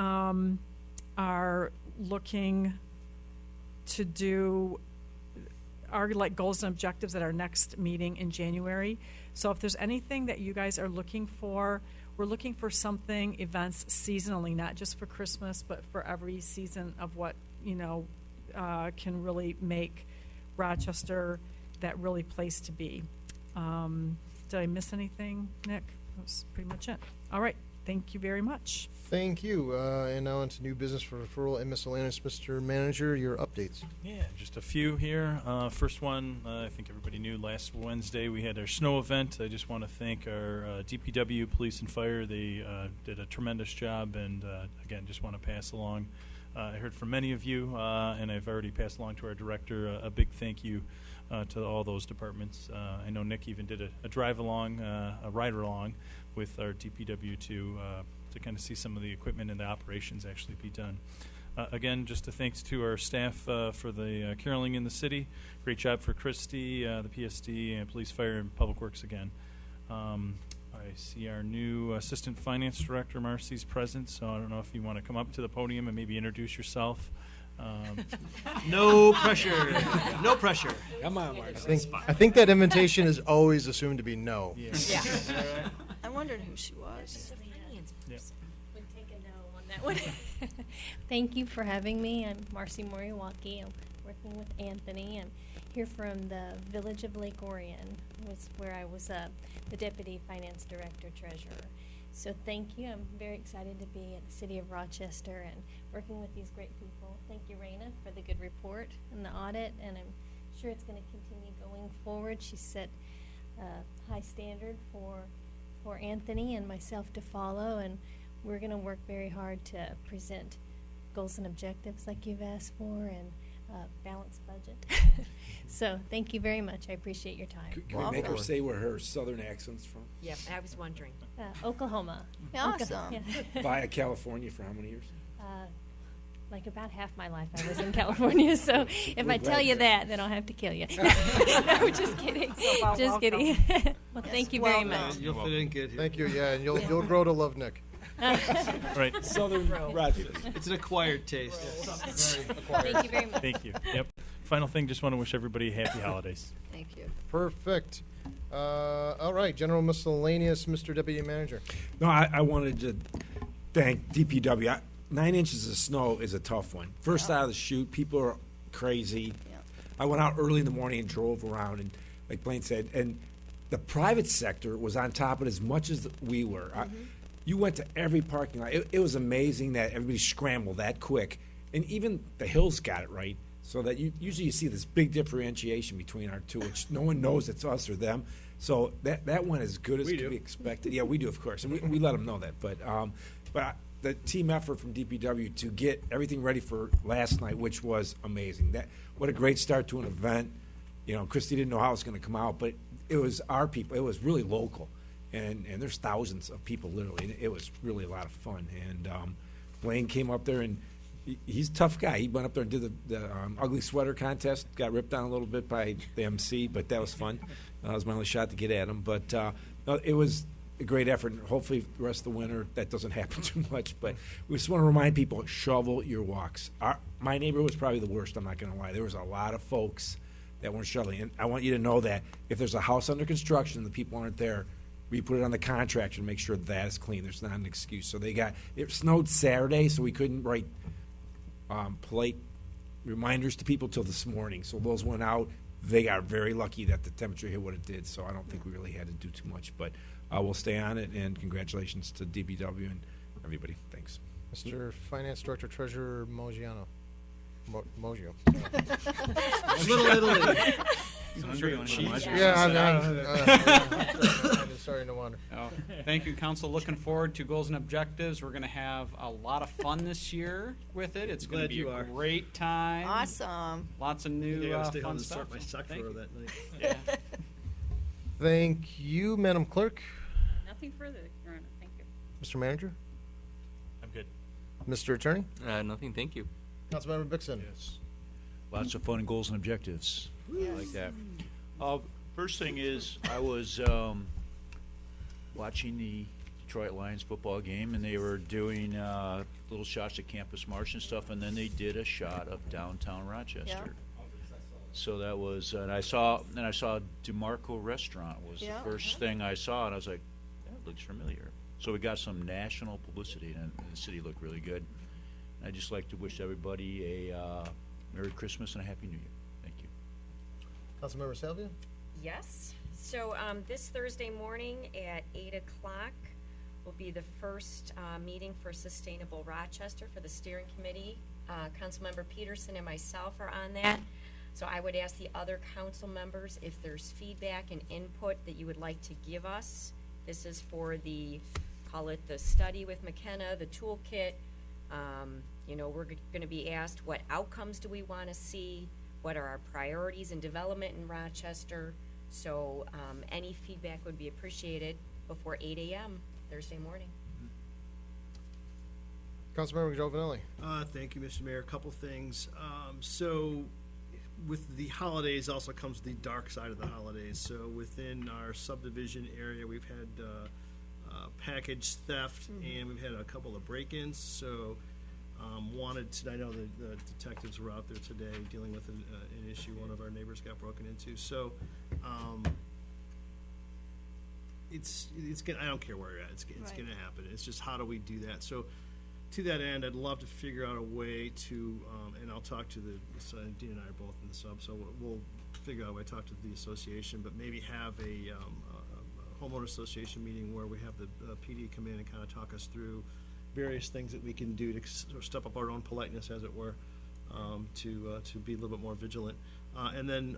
are looking to do our goals and objectives at our next meeting in January. So if there's anything that you guys are looking for, we're looking for something, events seasonally, not just for Christmas, but for every season of what, can really make Rochester that really place to be. Did I miss anything, Nick? That was pretty much it. All right. Thank you very much. Thank you. And now on to new business for referral and miscellaneous. Mr. Manager, your updates. Yeah, just a few here. First one, I think everybody knew last Wednesday we had our snow event. I just want to thank our DPW, police and fire. They did a tremendous job, and again, just want to pass along. I heard from many of you, and I've already passed along to our director a big thank you to all those departments. I know Nick even did a drive-along, a ride-along with our DPW to kind of see some of the equipment and the operations actually be done. Again, just a thanks to our staff for the caroling in the city. Great job for Christy, the PSD, and Police, Fire, and Public Works again. I see our new Assistant Finance Director, Marcy's present, so I don't know if you want to come up to the podium and maybe introduce yourself. No pressure. No pressure. Come on, Marcy. I think that invitation is always assumed to be no. Yeah. I wondered who she was. Would take a no on that one. Thank you for having me. I'm Marcy Moriwaki. I'm working with Anthony. I'm here from the Village of Lake Orion, was where I was the Deputy Finance Director Treasurer. So thank you. I'm very excited to be at the City of Rochester and working with these great people. Thank you, Raina, for the good report and the audit, and I'm sure it's going to continue going forward. She set a high standard for Anthony and myself to follow, and we're going to work very hard to present goals and objectives like you've asked for, and balanced budget. So thank you very much. I appreciate your time. Can we make her say where her southern accent's from? Yep, I was wondering. Oklahoma. Awesome. Yeah. Via California for how many years? Like about half my life I was in California, so if I tell you that, then I'll have to kill you. No, just kidding. Just kidding. Well, thank you very much. You'll fit in good here. Thank you, yeah, and you'll grow to love Nick. Right. Southern Rochester. It's an acquired taste. Thank you very much. Thank you. Yep. Final thing, just want to wish everybody happy holidays. Thank you. Perfect. All right, general miscellaneous, Mr. Deputy Manager. No, I wanted to thank DPW. 9 inches of snow is a tough one. First out of the chute, people are crazy. Yeah. I went out early in the morning and drove around, and like Blaine said, and the private sector was on top of it as much as we were. You went to every parking lot. It was amazing that everybody scrambled that quick, and even the Hills got it right. So that usually you see this big differentiation between our two, which no one knows it's us or them. So that went as good as could be expected. Yeah, we do, of course, and we let them know that. But the team effort from DPW to get everything ready for last night, which was amazing. What a great start to an event. You know, Christy didn't know how it was going to come out, but it was our people. It was really local, and there's thousands of people literally. And it was really a lot of fun. And Blaine came up there, and he's a tough guy. He went up there and did the ugly sweater contest. Got ripped on a little bit by the MC, but that was fun. That was my only shot to get at him. But no, it was a great effort. Hopefully, the rest of the winter that doesn't happen too much. But we just want to remind people: shovel your walks. My neighborhood was probably the worst. I'm not going to lie. There was a lot of folks that weren't shoveling, and I want you to know that if there's a house under construction and the people aren't there, we put it on the contractor to make sure that is clean. There's not an excuse. So it snowed Saturday, so we couldn't write polite reminders to people till this morning. So those went out. They got very lucky that the temperature hit what it did. So I don't think we really had to do too much. But we'll stay on it, and congratulations to DPW and everybody. Thanks. Mr. Finance Director Treasurer Mogiano. Mogio. Little Italy. I'm sorry, no wonder. Oh, thank you, Council. Looking forward to goals and objectives. We're going to have a lot of fun this year with it. It's going to Glad be you a are. great time. Awesome. Lots of new I gotta stay home fun and stuff. sort my sock Thank drawer you. that night. Yeah. Thank you, Madam Clerk. Nothing further, Your Honor. Thank you. Mr. Manager. I'm good. Mr. Attorney. Nothing, thank you. Councilmember Bixson. Yes. Lots of fun and goals and objectives. I like that. First thing is, I was watching the Detroit Lions football game, and they were doing little shots of Campus March and stuff, and then they did a shot of downtown Rochester. Yeah. So that was, and I saw DeMarco Restaurant was Yeah. the first thing I saw, and I was like, that looks familiar. So we got some national publicity, and the city looked really good. I'd just like to wish everybody a Merry Christmas and a Happy New Year. Thank you. Councilmember Salvia. Yes. So this Thursday morning at 8 o'clock will be the first meeting for Sustainable Rochester for the steering committee. Councilmember Peterson and myself are on that. So I would ask the other council members if there's feedback and input that you would like to give us. This is for call it the study with McKenna, the toolkit. We're going to be asked what outcomes do we want to see, what are our priorities in development in Rochester. So any feedback would be appreciated before 8 a.m. Thursday morning. Councilmember Giovanelli. Thank you, Mr. Mayor. A couple things. So with the holidays also comes the dark side of the holidays. So within our subdivision area, we've had package theft, and we've had a couple of break-ins. So I know the detectives were out there today dealing with an issue one of our neighbors got broken into. So it's gonna, I don't care where you're at, it's Right. gonna happen. It's just how do we do that? So to that end, I'd love to figure out a way to, and I'll talk to Dean and I are both in the sub, so we'll figure out a way to talk to the association, but maybe have a homeowner association meeting where we have the PD come in and kind of talk us through various things that we can do to sort of step up our own politeness, as it were, to be a little bit more vigilant. And then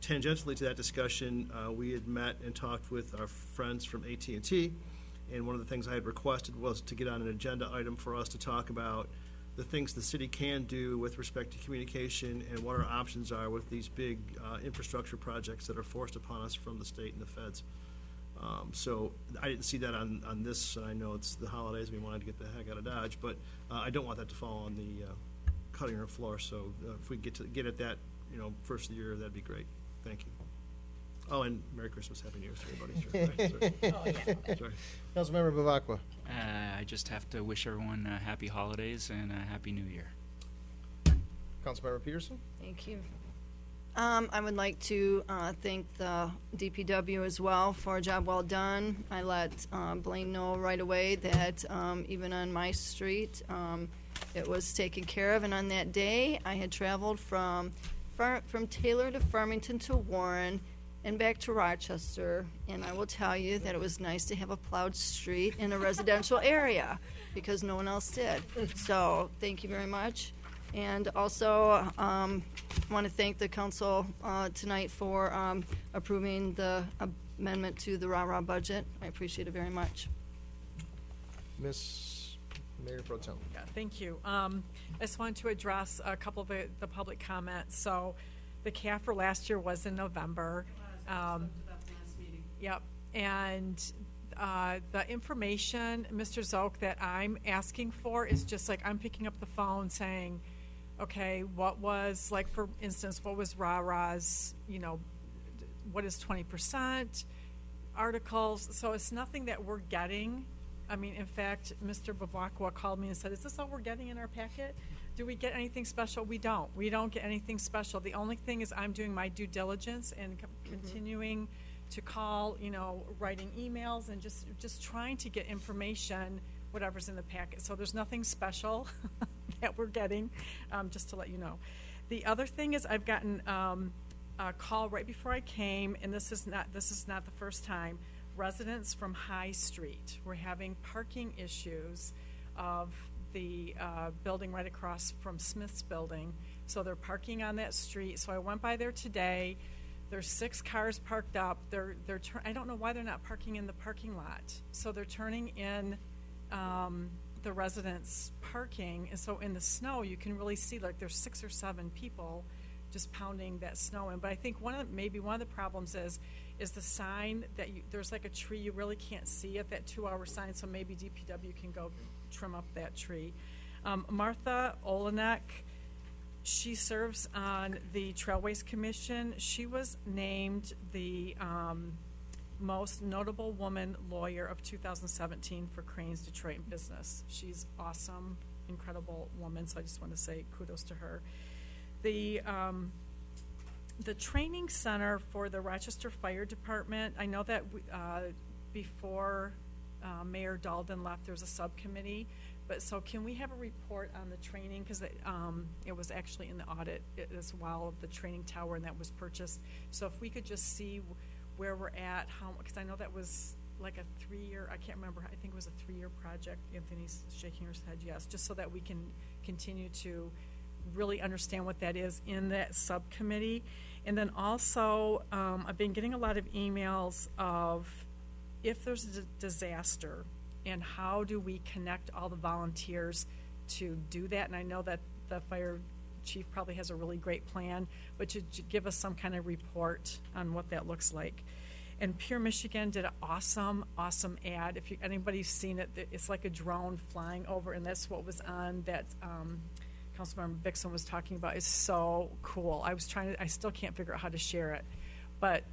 tangentially to that discussion, we had met and talked with our friends from AT&T, and one of the things I had requested was to get on an agenda item for us to talk about the things the city can do with respect to communication and what our options are with these big infrastructure projects that are forced upon us from the state and the feds. So I didn't see that on this, and I know it's the holidays, we wanted to get the heck out of Dodge, but I don't want that to fall on the cutting room floor, so if we get at that, first of the year, that'd be great. Thank you. Oh, and Merry Christmas, Happy New Year to everybody. Sorry. Sorry. Councilmember Bavacqua. I just have to wish everyone happy holidays and a happy new year. Councilmember Peterson. Thank you. I would like to thank the DPW as well for a job well done. I let Blaine know right away that even on my street, it was taken care of. And on that day, I had traveled from Taylor to Farmington to Warren and back to Rochester. And I will tell you that it was nice to have a plowed street in a residential area because no one else did. So thank you very much. And also, I want to thank the council tonight for approving the amendment to the RAH budget. I appreciate it very much. Miss Mayor Pro Tem. Yeah, thank you. I just wanted to address a couple of the public comments. So the CAFR last year was in November. Yep. And the information, Mr. Zoke, that I'm asking for is just like I'm picking up the phone saying, okay, what was, like, for instance, what was RAH's, what is 20% articles? So it's nothing that we're getting. I mean, in fact, Mr. Bavacqua called me and said, is this all we're getting in our packet? Do we get anything special? We don't. We don't get anything special. The only thing is I'm doing my due diligence and continuing to call, writing emails and just trying to get information, whatever's in the packet. So there's nothing special that we're getting, just to let you know. The other thing is I've gotten a call right before I came, and this is not the first time. residents from High Street were having parking issues of the building right across from Smith's building. So they're parking on that street. So I went by there today. There's 6 cars parked up. I don't know why they're not parking in the parking lot. So they're turning in the residents' parking. And so in the snow, you can really see like there's 6 or 7 people just pounding that snow in. But I think maybe one of the problems is the sign that there's like a tree you really can't see at that 2-hour sign. So maybe DPW can go trim up that tree. Martha Olenek, she serves on the Trailways Commission. She was named the most notable woman lawyer of 2017 for Cranes Detroit Business. She's awesome, incredible woman, so I just want to say kudos to her. The training center for the Rochester Fire Department, I know that before Mayor Dalden left, there was a subcommittee. But so can we have a report on the training? Because it was actually in the audit as well, the training tower, and that was purchased. So if we could just see where we're at, because I know that was like a 3-year, I can't remember, I think it was a 3-year project. Anthony's shaking his head yes, just so that we can continue to really understand what that is in that subcommittee. And then also, I've been getting a lot of emails of if there's a disaster, and how do we connect all the volunteers to do that? And I know that the fire chief probably has a really great plan, but to give us some kind of report on what that looks like. And Pure Michigan did an awesome ad. If anybody's seen it, it's like a drone flying over, and that's what was on that Councilmember Bixson was talking about. It's so cool. I still can't figure out how to share it. But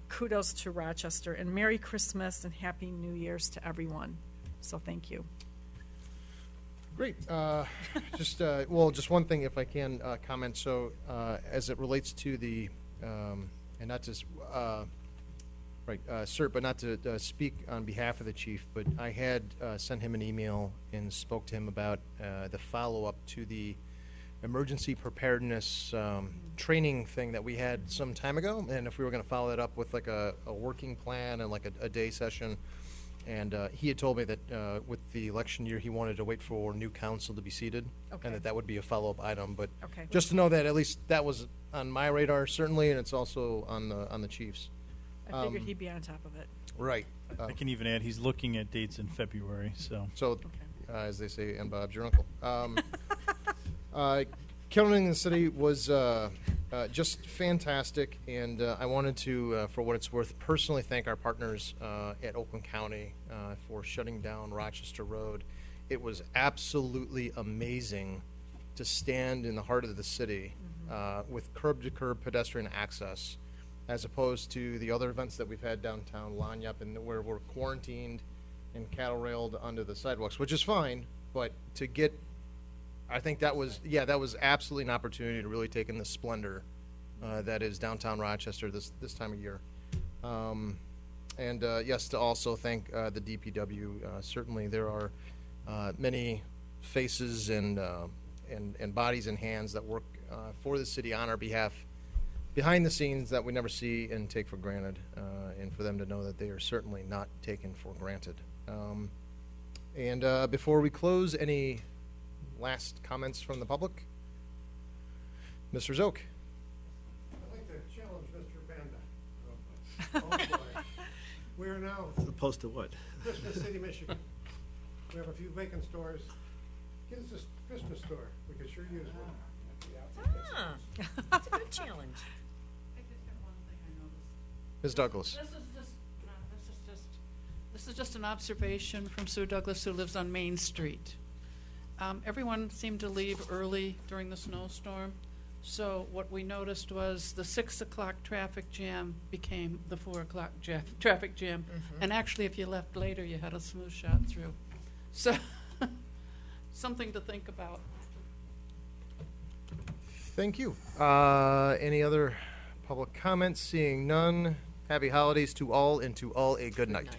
kudos to Rochester, and Merry Christmas and Happy New Year's to everyone. So thank you. Great. Just one thing, if I can comment. So as it relates to the, and not to, sir, but not to speak on behalf of the chief, but I had sent him an email and spoke to him about the follow-up to the emergency preparedness training thing that we had some time ago, and if we were going to follow that up with like a working plan and like a day session. And he had told me that with the election year, he wanted to wait for new council to be seated, Okay. and that would be a follow-up item. But Okay. just to know that at least that was on my radar, certainly, and it's also on the chief's. I figured he'd be on top of it. Right. I can even add, he's looking at dates in February, so. So, as they say, and Bob's your uncle. Killing in the City was just fantastic, and I wanted to, for what it's worth, personally thank our partners at Oakland County for shutting down Rochester Road. It was absolutely amazing to stand in the heart of the city with curb-to-curb pedestrian access, as opposed to the other events that we've had downtown Lanyap, and where we're quarantined and cattle railed onto the sidewalks, which is fine, but to get, I think that was absolutely an opportunity to really take in the splendor that is downtown Rochester this time of year. And yes, to also thank the DPW. Certainly there are many faces and bodies and hands that work for the city on our behalf behind the scenes that we never see and take for granted, and for them to know that they are certainly not taken for granted. And before we close, any last comments from the public? Mr. Zook. I'd like to challenge Mr. Banda. Oh, boy. We are now Opposed to what? Christmas City, Michigan. We have a few vacant stores. Get us a Christmas store. We could sure use one. That's a good challenge. Ms. Douglas. This is just an observation from Sue Douglas, who lives on Main Street. Everyone seemed to leave early during the snowstorm, so what we noticed was the 6 o'clock traffic jam became the 4 o'clock traffic jam, and actually if you left later, you had a smooth shot through. So, something to think about. Thank you. Any other public comments? Seeing none, happy holidays to all, and to all a good night.